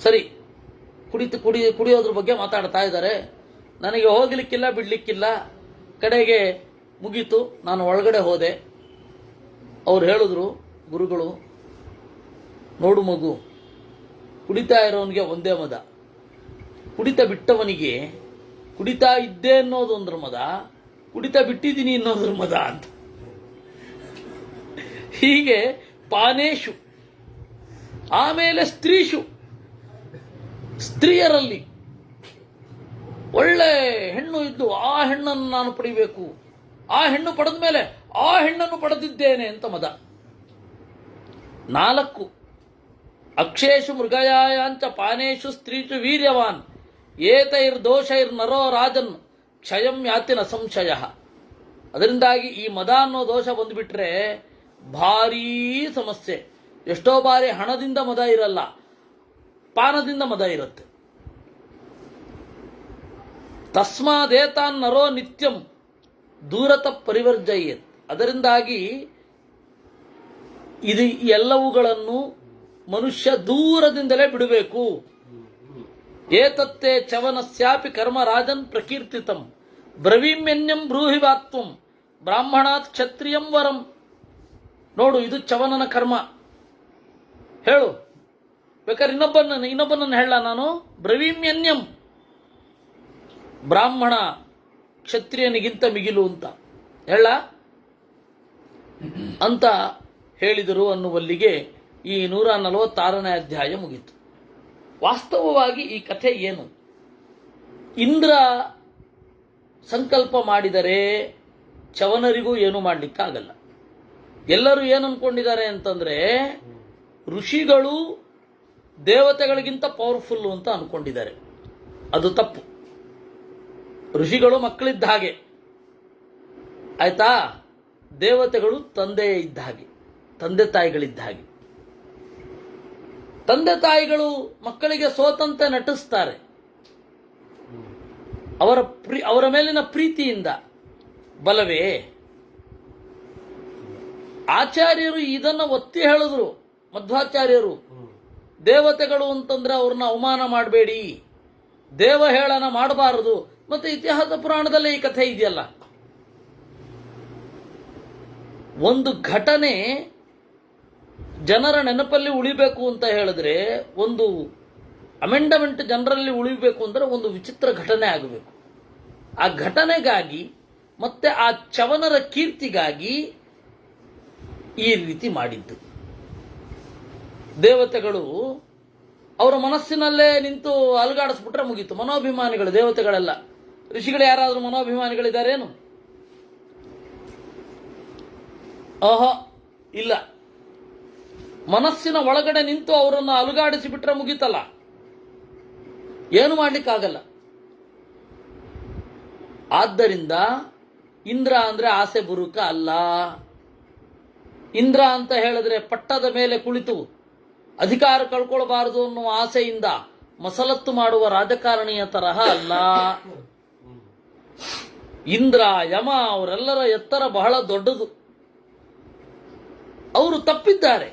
ಸರಿ, ಕುಡಿಯೋದ್ರ ಬಗ್ಗೆ ಮಾತಾಡ್ತಾ ಇದ್ದಾರೆ. ನನಗೆ ಹೋಗ್ಲಿಕ್ಕಿಲ್ಲ, ಬಿಡ್ಲಿಕ್ಕಿಲ್ಲ. ಕಡೆಗೆ ಮುಗೀತು, ನಾನು ಒಳಗಡೆ ಹೋದೆ. ಅವ್ರು ಹೇಳಿದ್ರು, ಗುರುಗಳು, ನೋಡು ಮಗು, ಕುಡಿತಾ ಇರೋನಿಗೆ ಒಂದೇ ಮದ, ಕುಡಿತ ಬಿಟ್ಟವನಿಗೆ ಕುಡಿತಾ ಇದ್ದೆ ಅನ್ನೋದೊಂದ್ರ ಮದ, ಕುಡಿತ ಬಿಟ್ಟಿದ್ದೀನಿ ಅನ್ನೋದ್ರ ಮದ ಅಂತ. ಹೀಗೆ ಪಾನೇಶು. ಆಮೇಲೆ ಸ್ತ್ರೀಷು, ಸ್ತ್ರೀಯರಲ್ಲಿ ಒಳ್ಳೆ ಹೆಣ್ಣು ಇದ್ದು ಆ ಹೆಣ್ಣನ್ನು ನಾನು ಪಡಿಬೇಕು, ಆ ಹೆಣ್ಣು ಪಡೆದ ಮೇಲೆ ಆ ಹೆಣ್ಣನ್ನು ಪಡೆದಿದ್ದೇನೆ ಅಂತ ಮದ. 4 ಅಕ್ಷೇಶು ಮೃಗಯಾಯಾಂಚ ಪಾನೇಶು ಸ್ತ್ರೀಷು ವೀರ್ಯವಾನ್ ಏತೈರ್ದೋಷೈರ್ ನರೋ ರಾಜನ್ ಕ್ಷಯಂ ಯಾತಿನ ಸಂಶಯ. ಅದರಿಂದಾಗಿ ಈ ಮದ ಅನ್ನೋ ದೋಷ ಬಂದುಬಿಟ್ರೆ ಭಾರೀ ಸಮಸ್ಯೆ. ಎಷ್ಟೋ ಬಾರಿ ಹಣದಿಂದ ಮದ ಇರಲ್ಲ, ಪಾನದಿಂದ ಮದ ಇರುತ್ತೆ. ತಸ್ಮಾದೇತಾನ್ ನರೋ ನಿತ್ಯಂ ದೂರತ ಪರಿವರ್ಜಯೇತ್. ಅದರಿಂದಾಗಿ ಇದು ಎಲ್ಲವುಗಳನ್ನು ಮನುಷ್ಯ ದೂರದಿಂದಲೇ ಬಿಡಬೇಕು. ಏತತ್ತೇ ಚವನಸ್ಯಾಪಿ ಕರ್ಮ ರಾಜನ್ ಪ್ರಕೀರ್ತಿತಂ ಬ್ರವೀಮ್ಯನ್ಯಂ ಬ್ರೂಹಿವಾತ್ವಂ ಬ್ರಾಹ್ಮಣಾತ್ ಕ್ಷತ್ರಿಯಂ ವರಂ. ನೋಡು, ಇದು ಚವನನ ಕರ್ಮ. ಹೇಳು, ಬೇಕಾದ್ರೆ ಇನ್ನೊಬ್ಬನನ್ನು ಹೇಳ ನಾನು. ಬ್ರವೀಮ್ಯನ್ಯಂ, ಬ್ರಾಹ್ಮಣ ಕ್ಷತ್ರಿಯನಿಗಿಂತ ಮಿಗಿಲು ಅಂತ ಹೇಳ ಅಂತ ಹೇಳಿದರು ಅನ್ನುವಲ್ಲಿಗೆ ಈ 146ನೇ ಅಧ್ಯಾಯ ಮುಗಿತು. ವಾಸ್ತವವಾಗಿ ಈ ಕಥೆ ಏನು? ಇಂದ್ರ ಸಂಕಲ್ಪ ಮಾಡಿದರೆ ಚವನರಿಗೂ ಏನು ಮಾಡಲಿಕ್ಕಾಗಲ್ಲ. ಎಲ್ಲರೂ ಏನು ಅನ್ಕೊಂಡಿದ್ದಾರೆ ಅಂತಂದ್ರೆ ಋಷಿಗಳು ದೇವತೆಗಳಿಗಿಂತ ಪವರ್ಫುಲ್ಲು ಅಂತ ಅನ್ಕೊಂಡಿದ್ದಾರೆ. ಅದು ತಪ್ಪು. ಋಷಿಗಳು ಮಕ್ಕಳಿದ್ದ ಹಾಗೆ, ಆಯ್ತಾ? ದೇವತೆಗಳು ತಂದೆ ಇದ್ದ ಹಾಗೆ, ತಂದೆ ತಾಯಿಗಳಿದ್ದ ಹಾಗೆ. ತಂದೆ ತಾಯಿಗಳು ಮಕ್ಕಳಿಗೆ ಸೋತಂತೆ ನಟಿಸ್ತಾರೆ ಅವರ ಮೇಲಿನ ಪ್ರೀತಿಯಿಂದ, ಬಲವೇ? ಆಚಾರ್ಯರು ಇದನ್ನು ಒತ್ತಿ ಹೇಳಿದ್ರು, ಮಧ್ವಾಚಾರ್ಯರು. ದೇವತೆಗಳು ಅಂತಂದ್ರೆ ಅವ್ರನ್ನ ಅವಮಾನ ಮಾಡಬೇಡಿ, ದೇವಹೇಳನ ಮಾಡಬಾರದು. ಮತ್ತೆ ಇತಿಹಾಸ ಪುರಾಣದಲ್ಲೇ ಈ ಕಥೆ ಇದೆಯಲ್ಲ. ಒಂದು ಘಟನೆ ಜನರ ನೆನಪಲ್ಲಿ ಉಳಿಬೇಕು ಅಂತ ಹೇಳಿದ್ರೆ, ಒಂದು ಅಮೆಂಡಮೆಂಟ್ ಜನರಲ್ಲಿ ಉಳಿಬೇಕು ಅಂದ್ರೆ ಒಂದು ವಿಚಿತ್ರ ಘಟನೆ ಆಗಬೇಕು. ಆ ಘಟನೆಗಾಗಿ ಮತ್ತೆ ಆ ಚವನರ ಕೀರ್ತಿಗಾಗಿ ಈ ರೀತಿ ಮಾಡಿದ್ದು. ದೇವತೆಗಳು ಅವರ ಮನಸ್ಸಿನಲ್ಲೇ ನಿಂತು ಅಲುಗಾಡಿಸ್ಬಿಟ್ರೆ ಮುಗೀತು. ಮನೋಭಿಮಾನಿಗಳು ದೇವತೆಗಳೆಲ್ಲ. ಋಷಿಗಳು ಯಾರಾದರೂ ಮನೋಭಿಮಾನಿಗಳಿದ್ದಾರೇನು? ಆಹಾ, ಇಲ್ಲ. ಮನಸ್ಸಿನ ಒಳಗಡೆ ನಿಂತು ಅವರನ್ನು ಅಲುಗಾಡಿಸಿ ಬಿಟ್ರೆ ಮುಗೀತಲ್ಲ, ಏನು ಮಾಡ್ಲಿಕ್ಕಾಗಲ್ಲ. ಆದ್ದರಿಂದ ಇಂದ್ರ ಅಂದ್ರೆ ಆಸೆ ಬುರುಕ ಅಲ್ಲ. ಇಂದ್ರ ಅಂತ ಹೇಳಿದ್ರೆ ಪಟ್ಟದ ಮೇಲೆ ಕುಳಿತು ಅಧಿಕಾರ ಕಳ್ಕೊಳ್ಬಾರದು ಅನ್ನುವ ಆಸೆಯಿಂದ ಮಸಲತ್ತು ಮಾಡುವ ರಾಜಕಾರಣಿಯ ತರಹ ಅಲ್ಲ. ಇಂದ್ರ, ಯಮ ಅವರೆಲ್ಲರ ಎತ್ತರ ಬಹಳ ದೊಡ್ಡದು. ಅವರು ತಪ್ಪಿದ್ದಾರೆ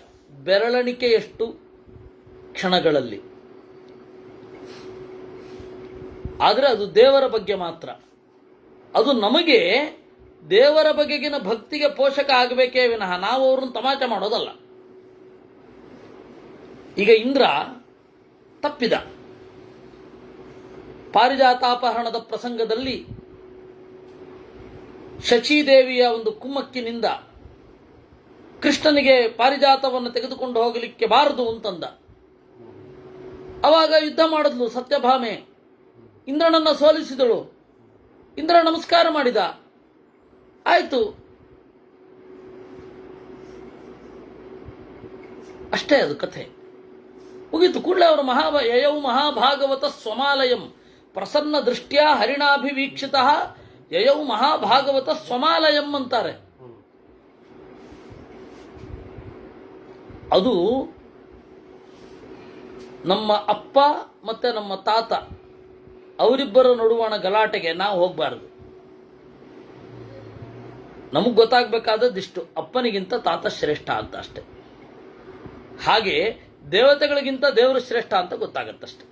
ಬೆರಳೆಣಿಕೆಯಷ್ಟು ಕ್ಷಣಗಳಲ್ಲಿ. ಆದರೆ ಅದು ದೇವರ ಬಗ್ಗೆ ಮಾತ್ರ. ಅದು ನಮಗೆ ದೇವರ ಬಗೆಗಿನ ಭಕ್ತಿಗೆ ಪೋಷಕ ಆಗಬೇಕೇ ವಿನಃ ನಾವು ಅವ್ರನ್ನ ತಮಾಷೆ ಮಾಡೋದಲ್ಲ. ಈಗ ಇಂದ್ರ ತಪ್ಪಿದ. ಪಾರಿಜಾತಾಪಹರಣದ ಪ್ರಸಂಗದಲ್ಲಿ ಶಚೀದೇವಿಯ ಒಂದು ಕುಮ್ಮಕ್ಕಿನಿಂದ ಕೃಷ್ಣನಿಗೆ ಪಾರಿಜಾತವನ್ನು ತೆಗೆದುಕೊಂಡು ಹೋಗಲಿಕ್ಕೆ ಬಾರದು ಅಂತಂದ. ಅವಾಗ ಯುದ್ಧ ಮಾಡಿದ್ಲು ಸತ್ಯಭಾಮೆ. ಇಂದ್ರನನ್ನ ಸೋಲಿಸಿದಳು. ಇಂದ್ರ ನಮಸ್ಕಾರ ಮಾಡಿದ. ಆಯ್ತು, ಅಷ್ಟೇ, ಅದು ಕಥೆ ಮುಗೀತು. ಕೂಡಲೇ ಅವರು ಯಯೌ ಮಹಾಭಾಗವತ ಸ್ವಮಾಲಯಂ ಪ್ರಸನ್ನ ದೃಷ್ಟ್ಯಾ ಹರಿಣಾಭಿವೀಕ್ಷಿತ ಯಯೌ ಮಹಾಭಾಗವತ ಸ್ವಮಾಲಯಂ ಅಂತಾರೆ. ಅದು ನಮ್ಮ ಅಪ್ಪ ಮತ್ತೆ ನಮ್ಮ ತಾತ ಅವರಿಬ್ಬರ ನಡುವಣ ಗಲಾಟೆಗೆ ನಾವು ಹೋಗಬಾರದು. ನಮಗೆ ಗೊತ್ತಾಗಬೇಕಾದದ್ದಿಷ್ಟು, ಅಪ್ಪನಿಗಿಂತ ತಾತ ಶ್ರೇಷ್ಠ ಅಂತ ಅಷ್ಟೆ. ಹಾಗೆ ದೇವತೆಗಳಿಗಿಂತ ದೇವರು ಶ್ರೇಷ್ಠ ಅಂತ ಗೊತ್ತಾಗತ್ತಷ್ಟೆ.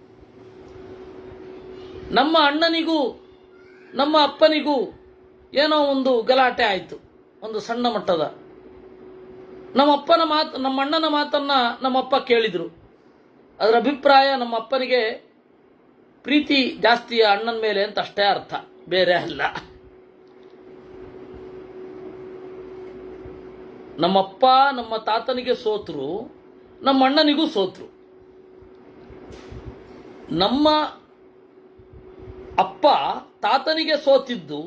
ನಮ್ಮ ಅಣ್ಣನಿಗೂ ನಮ್ಮ ಅಪ್ಪನಿಗೂ ಏನೋ ಒಂದು ಗಲಾಟೆ ಆಯಿತು, ಒಂದು ಸಣ್ಣ ಮಟ್ಟದ. ನಮ್ಮ ಅಣ್ಣನ ಮಾತನ್ನ ನಮ್ಮಪ್ಪ ಕೇಳಿದ್ರು. ಅದರ ಅಭಿಪ್ರಾಯ ನಮ್ಮ ಅಪ್ಪನಿಗೆ ಪ್ರೀತಿ ಜಾಸ್ತಿಯ ಅಣ್ಣನ ಮೇಲೆ ಅಂತ ಅಷ್ಟೇ ಅರ್ಥ, ಬೇರೆ ಅಲ್ಲ. ನಮ್ಮಪ್ಪ ನಮ್ಮ ತಾತನಿಗೆ ಸೋತರು, ನಮ್ಮ ಅಣ್ಣನಿಗೂ ಸೋತರು. ನಮ್ಮ ಅಪ್ಪ ತಾತನಿಗೆ ಸೋತಿದ್ದು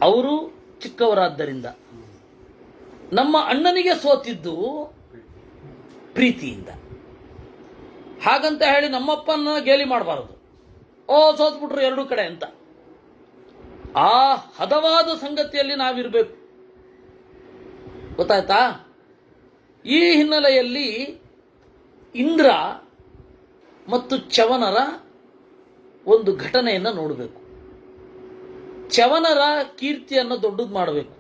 ಅವರು ಚಿಕ್ಕವರಾದ್ದರಿಂದ, ನಮ್ಮ ಅಣ್ಣನಿಗೆ ಸೋತಿದ್ದು ಪ್ರೀತಿಯಿಂದ. ಹಾಗಂತ ಹೇಳಿ ನಮ್ಮಪ್ಪನ ಗೇಲಿ ಮಾಡಬಾರದು. ಸೋತ್ಬಿಟ್ರು ಎರಡೂ ಕಡೆ ಅಂತ. ಆ ಹದವಾದ ಸಂಗತಿಯಲ್ಲಿ ನಾವಿರಬೇಕು, ಗೊತ್ತಾಯ್ತಾ? ಈ ಹಿನ್ನೆಲೆಯಲ್ಲಿ ಇಂದ್ರ ಮತ್ತು ಚವನರ ಒಂದು ಘಟನೆಯನ್ನು ನೋಡಬೇಕು. ಚವನರ ಕೀರ್ತಿಯನ್ನು ದೊಡ್ಡದು ಮಾಡಬೇಕು.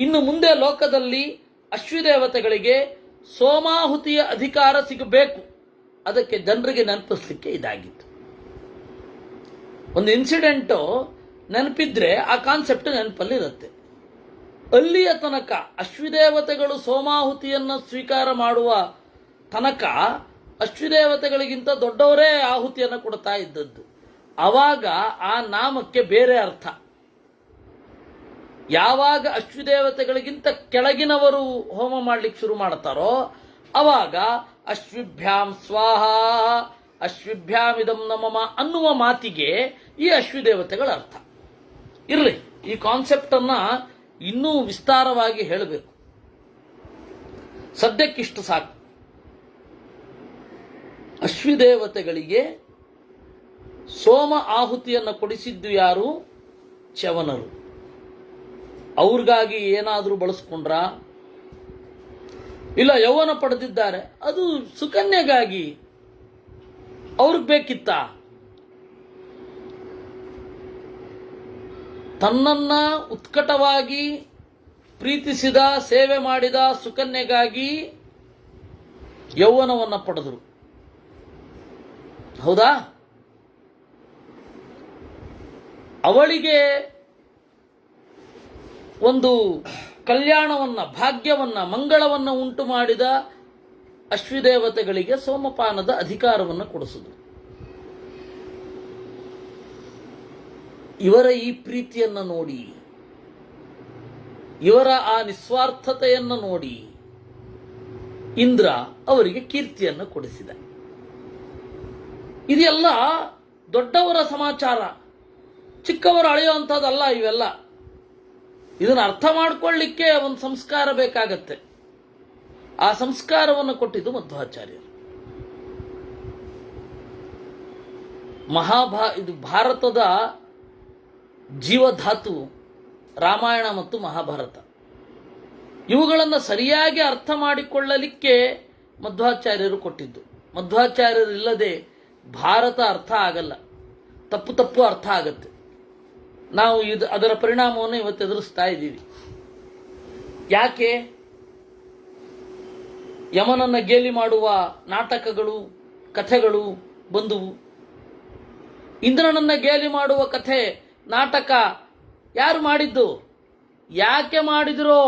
ಇನ್ನು ಮುಂದೆ ಲೋಕದಲ್ಲಿ ಅಶ್ವಿದೇವತೆಗಳಿಗೆ ಸೋಮಾಹುತಿಯ ಅಧಿಕಾರ ಸಿಗಬೇಕು. ಅದಕ್ಕೆ ಜನರಿಗೆ ನೆನಪಿಸ್ಲಿಕ್ಕೆ ಇದಾಗಿತ್ತು. ಒಂದು ಇನ್ಸಿಡೆಂಟು ನೆನಪಿದ್ರೆ ಆ ಕಾನ್ಸೆಪ್ಟ್ ನೆನಪಲ್ಲಿರುತ್ತೆ. ಅಲ್ಲಿಯ ತನಕ ಅಶ್ವಿದೇವತೆಗಳು ಸೋಮಾಹುತಿಯನ್ನು ಸ್ವೀಕಾರ ಮಾಡುವ ತನಕ ಅಶ್ವಿದೇವತೆಗಳಿಗಿಂತ ದೊಡ್ಡವರೇ ಆಹುತಿಯನ್ನು ಕೊಡ್ತಾ ಇದ್ದದ್ದು. ಆವಾಗ ಆ ನಾಮಕ್ಕೆ ಬೇರೆ ಅರ್ಥ. ಯಾವಾಗ ಅಶ್ವಿದೇವತೆಗಳಿಗಿಂತ ಕೆಳಗಿನವರು ಹೋಮ ಮಾಡ್ಲಿಕ್ಕೆ ಶುರು ಮಾಡ್ತಾರೋ ಅವಾಗ ಅಶ್ವಿಭ್ಯಾಂ ಸ್ವಾಹ ಅಶ್ವಿಭ್ಯಾಂ ಇದಂ ನಮಮ ಅನ್ನುವ ಮಾತಿಗೆ ಈ ಅಶ್ವಿದೇವತೆಗಳ ಅರ್ಥ. ಇರಲಿ, ಈ ಕಾನ್ಸೆಪ್ಟ್ ಅನ್ನ ಇನ್ನೂ ವಿಸ್ತಾರವಾಗಿ ಹೇಳಬೇಕು. ಸದ್ಯಕ್ಕಿಷ್ಟು ಸಾಕು. ಅಶ್ವಿದೇವತೆಗಳಿಗೆ ಸೋಮ ಆಹುತಿಯನ್ನು ಕೊಡಿಸಿದ್ದು ಯಾರು? ಚ್ಯವನರು. ಅವ್ರಿಗಾಗಿ ಏನಾದರೂ ಬಳಸ್ಕೊಂಡ್ರ? ಇಲ್ಲ, ಯೌವನ ಪಡೆದಿದ್ದಾರೆ, ಅದು ಸುಕನ್ಯೆಗಾಗಿ. ಅವ್ರಿಗೆ ಬೇಕಿತ್ತ? ತನ್ನನ್ನ ಉತ್ಕಟವಾಗಿ ಪ್ರೀತಿಸಿದ, ಸೇವೆ ಮಾಡಿದ ಸುಕನ್ಯೆಗಾಗಿ ಯೌವನವನ್ನು ಪಡೆದರು. ಹೌದಾ? ಅವಳಿಗೆ ಒಂದು ಕಲ್ಯಾಣವನ್ನ, ಭಾಗ್ಯವನ್ನ, ಮಂಗಳವನ್ನ ಉಂಟು ಮಾಡಿದ ಅಶ್ವಿದೇವತೆಗಳಿಗೆ ಸೋಮಪಾನದ ಅಧಿಕಾರವನ್ನು ಕೊಡಿಸಿದ್ರು. ಇವರ ಈ ಪ್ರೀತಿಯನ್ನು ನೋಡಿ, ಇವರ ಆ ನಿಸ್ವಾರ್ಥತೆಯನ್ನು ನೋಡಿ ಇಂದ್ರ ಅವರಿಗೆ ಕೀರ್ತಿಯನ್ನು ಕೊಡಿಸಿದ. ಇದೆಲ್ಲ ದೊಡ್ಡವರ ಸಮಾಚಾರ, ಚಿಕ್ಕವರು ಅಳೆಯುವಂಥದ್ದಲ್ಲ ಇವೆಲ್ಲ. ಇದನ್ನು ಅರ್ಥ ಮಾಡಿಕೊಳ್ಳಿಕ್ಕೆ ಒಂದು ಸಂಸ್ಕಾರ ಬೇಕಾಗತ್ತೆ. ಆ ಸಂಸ್ಕಾರವನ್ನು ಕೊಟ್ಟಿದ್ದು ಮಧ್ವಾಚಾರ್ಯರು. ಇದು ಭಾರತದ ಜೀವಧಾತು ರಾಮಾಯಣ ಮತ್ತು ಮಹಾಭಾರತ. ಇವುಗಳನ್ನು ಸರಿಯಾಗಿ ಅರ್ಥ ಮಾಡಿಕೊಳ್ಳಲಿಕ್ಕೆ ಮಧ್ವಾಚಾರ್ಯರು ಕೊಟ್ಟಿದ್ದು. ಮಧ್ವಾಚಾರ್ಯರು ಇಲ್ಲದೆ ಭಾರತ ಅರ್ಥ ಆಗಲ್ಲ, ತಪ್ಪು ತಪ್ಪು ಅರ್ಥ ಆಗತ್ತೆ. ನಾವು ಅದರ ಪರಿಣಾಮವನ್ನು ಇವತ್ತು ಎದುರಿಸ್ತಾ ಇದ್ದೀವಿ. ಯಾಕೆ? ಯಮನನ್ನ ಗೇಲಿ ಮಾಡುವ ನಾಟಕಗಳು, ಕಥೆಗಳು ಬಂದುವು. ಇಂದ್ರನನ್ನ ಗೇಲಿ ಮಾಡುವ ಕಥೆ, ನಾಟಕ ಯಾರು ಮಾಡಿದ್ದು? ಯಾಕೆ ಮಾಡಿದ್ರೋ?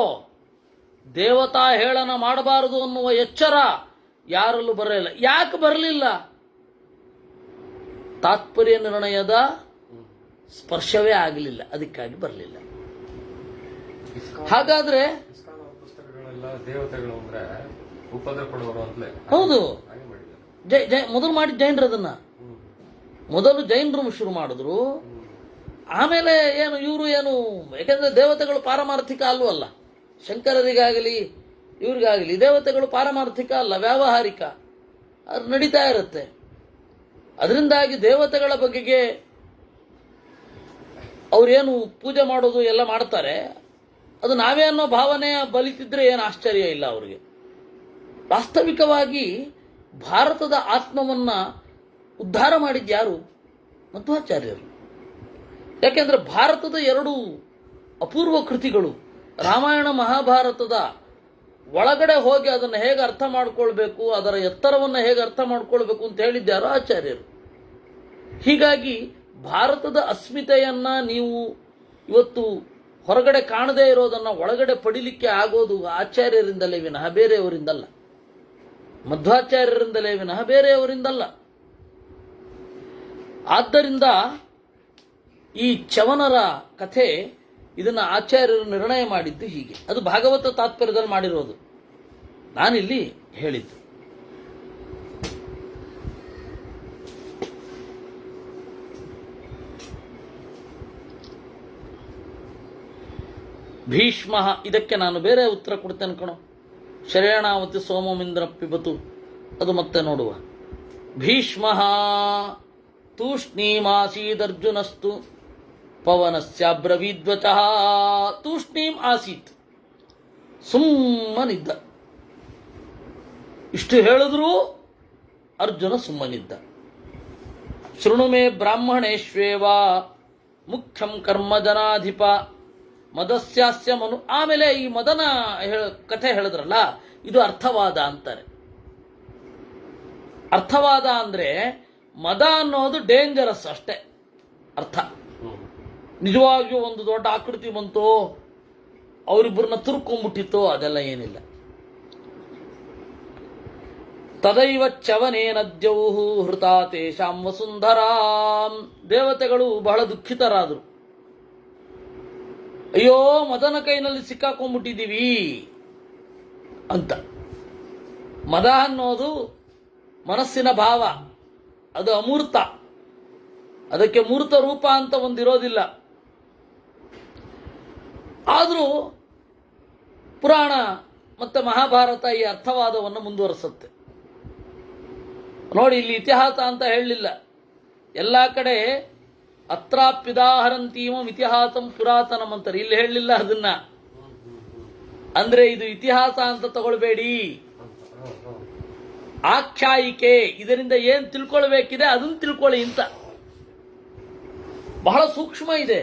ದೇವತಾ ಹೇಳನ ಮಾಡಬಾರದು ಅನ್ನುವ ಎಚ್ಚರ ಯಾರಲ್ಲೂ ಬರಲಿಲ್ಲ. ಯಾಕೆ ಬರಲಿಲ್ಲ? ತಾತ್ಪರ್ಯ ನಿರ್ಣಯದ ಸ್ಪರ್ಶವೇ ಆಗಲಿಲ್ಲ, ಅದಕ್ಕಾಗಿ ಬರಲಿಲ್ಲ. ಹಾಗಾದ್ರೆ ದೇವತೆಗಳು ಅಂದ್ರೆ ಉಪದ್ರ ಕೊಡುವರು ಅಂತಲೇ. ಹೌದು, ಮೊದಲು ಮಾಡಿದ ಜೈನರು ಅದನ್ನ. ಮೊದಲು ಜೈನರು ಶುರು ಮಾಡಿದ್ರು, ಆಮೇಲೆ ಇವರು ಯಾಕಂದ್ರೆ ದೇವತೆಗಳು ಪಾರಮಾರ್ಥಿಕ ಅಲ್ವಲ್ಲ. ಶಂಕರರಿಗಾಗಲಿ ಇವ್ರಿಗಾಗಲಿ ದೇವತೆಗಳು ಪಾರಮಾರ್ಥಿಕ ಅಲ್ಲ, ವ್ಯಾವಹಾರಿಕ. ಅದು ನಡೀತಾ ಇರುತ್ತೆ. ಅದರಿಂದಾಗಿ ದೇವತೆಗಳ ಬಗೆಗೆ ಅವ್ರೇನು ಪೂಜೆ ಮಾಡೋದು ಎಲ್ಲ ಮಾಡ್ತಾರೆ, ಅದು ನಾವೇ ಅನ್ನೋ ಭಾವನೆ ಬಲಿತಿದ್ರೆ ಏನು ಆಶ್ಚರ್ಯ ಇಲ್ಲ ಅವರಿಗೆ. ವಾಸ್ತವಿಕವಾಗಿ ಭಾರತದ ಆತ್ಮವನ್ನ ಉದ್ಧಾರ ಮಾಡಿದ್ಯಾರು? ಮಧ್ವಾಚಾರ್ಯರು. ಯಾಕೆಂದ್ರೆ ಭಾರತದ ಎರಡು ಅಪೂರ್ವ ಕೃತಿಗಳು, ರಾಮಾಯಣ ಮಹಾಭಾರತದ ಒಳಗಡೆ ಹೋಗಿ ಅದನ್ನು ಹೇಗೆ ಅರ್ಥ ಮಾಡ್ಕೊಳ್ಬೇಕು, ಅದರ ಎತ್ತರವನ್ನು ಹೇಗೆ ಅರ್ಥ ಮಾಡ್ಕೊಳ್ಬೇಕು ಅಂತ ಹೇಳಿದ್ಯಾರೋ ಆಚಾರ್ಯರು. ಹೀಗಾಗಿ ಭಾರತದ ಅಸ್ಮಿತೆಯನ್ನ ನೀವು ಇವತ್ತು ಹೊರಗಡೆ ಕಾಣದೇ ಇರೋದನ್ನ ಒಳಗಡೆ ಪಡಿಲಿಕ್ಕೆ ಆಗೋದು ಆಚಾರ್ಯರಿಂದಲೇ ವಿನಃ ಬೇರೆಯವರಿಂದಲ್ಲ, ಮಧ್ವಾಚಾರ್ಯರಿಂದಲೇ ವಿನಃ ಬೇರೆಯವರಿಂದಲ್ಲ. ಆದ್ದರಿಂದ ಈ ಚ್ಯವನರ ಕಥೆ, ಇದನ್ನು ಆಚಾರ್ಯರು ನಿರ್ಣಯ ಮಾಡಿದ್ದು ಹೀಗೆ. ಅದು ಭಾಗವತ ತಾತ್ಪರ್ಯದಲ್ಲಿ ಮಾಡಿರೋದು, ನಾನಿಲ್ಲಿ ಹೇಳಿದ್ದು. ಭೀಷ್ಮ, ಇದಕ್ಕೆ ನಾನು ಬೇರೆ ಉತ್ತರ ಕೊಡ್ತೇನೆ ಕಣೋ. ಶರೇಣಾವತಿ ಸೋಮಮಿಂದ್ರ ಪಿಬತು, ಅದು ಮತ್ತೆ ನೋಡುವ. ಭೀಷ್ಮ ತೂಷ್ಣೀಮಾಸೀದರ್ಜುನಸ್ತು ಪವನಸ್ಯಾಬ್ರವೀದ್ವಚಃ. ತೂಷ್ಣೀಂ ಆಸೀತ್, ಸುಮ್ಮನಿದ್ದ. ಇಷ್ಟು ಹೇಳಿದ್ರೂ ಅರ್ಜುನ ಸುಮ್ಮನಿದ್ದ. ಶೃಣು ಮೇ ಬ್ರಾಹ್ಮಣೇಶ್ವೇವ ಮುಖ್ಯಂ ಕರ್ಮ ಜನಾಧಿಪ ಮದಸ್ಯಾಸ್ಯ ಮನು. ಆಮೇಲೆ ಈ ಮದನ ಕಥೆ ಹೇಳಿದ್ರಲ್ಲ, ಇದು ಅರ್ಥವಾದ ಅಂತಾರೆ. ಅರ್ಥವಾದ ಅಂದ್ರೆ ಮದ ಅನ್ನೋದು ಡೇಂಜರಸ್ ಅಷ್ಟೇ ಅರ್ಥ. ನಿಜವಾಗಿಯೂ ಒಂದು ದೊಡ್ಡ ಆಕೃತಿ ಬಂತು, ಅವರಿಬ್ಬರನ್ನ ತುರ್ಕೊಂಡ್ಬಿಟ್ಟಿತ್ತು, ಅದೆಲ್ಲ ಏನಿಲ್ಲ. ತದೈವ ಚವನೇನದ್ಯೌಹು ಹೃತಾ ತೇಷಾಂ ವಸುಂಧರಾಂ. ದೇವತೆಗಳು ಬಹಳ ದುಃಖಿತರಾದರು. ಅಯ್ಯೋ, ಮದನ ಕೈನಲ್ಲಿ ಸಿಕ್ಕಾಕೊಂಡ್ಬಿಟ್ಟಿದ್ದೀವಿ ಅಂತ. ಮದ ಅನ್ನೋದು ಮನಸ್ಸಿನ ಭಾವ, ಅದು ಅಮೂರ್ತ, ಅದಕ್ಕೆ ಮೂರ್ತ ರೂಪ ಅಂತ ಒಂದಿರೋದಿಲ್ಲ. ಆದರೂ ಪುರಾಣ ಮತ್ತು ಮಹಾಭಾರತ ಈ ಅರ್ಥವಾದವನ್ನು ಮುಂದುವರಿಸುತ್ತೆ. ನೋಡಿ, ಇಲ್ಲಿ ಇತಿಹಾಸ ಅಂತ ಹೇಳಲಿಲ್ಲ. ಎಲ್ಲ ಕಡೆ ಅತ್ರಾಪ್ಯುದಾಹರಂತೀಮಂ ಇತಿಹಾಸಂ ಪುರಾತನಂ ಅಂತಾರೆ, ಇಲ್ಲಿ ಹೇಳಲಿಲ್ಲ ಅದನ್ನ. ಅಂದ್ರೆ ಇದು ಇತಿಹಾಸ ಅಂತ ತಗೊಳ್ಬೇಡಿ, ಆಖ್ಯಾಯಿಕೆ. ಇದರಿಂದ ಏನ್ ತಿಳ್ಕೊಳ್ಬೇಕಿದೆ ಅದನ್ನ ತಿಳ್ಕೊಳ್ಳಿ ಅಂತ. ಬಹಳ ಸೂಕ್ಷ್ಮ ಇದೆ.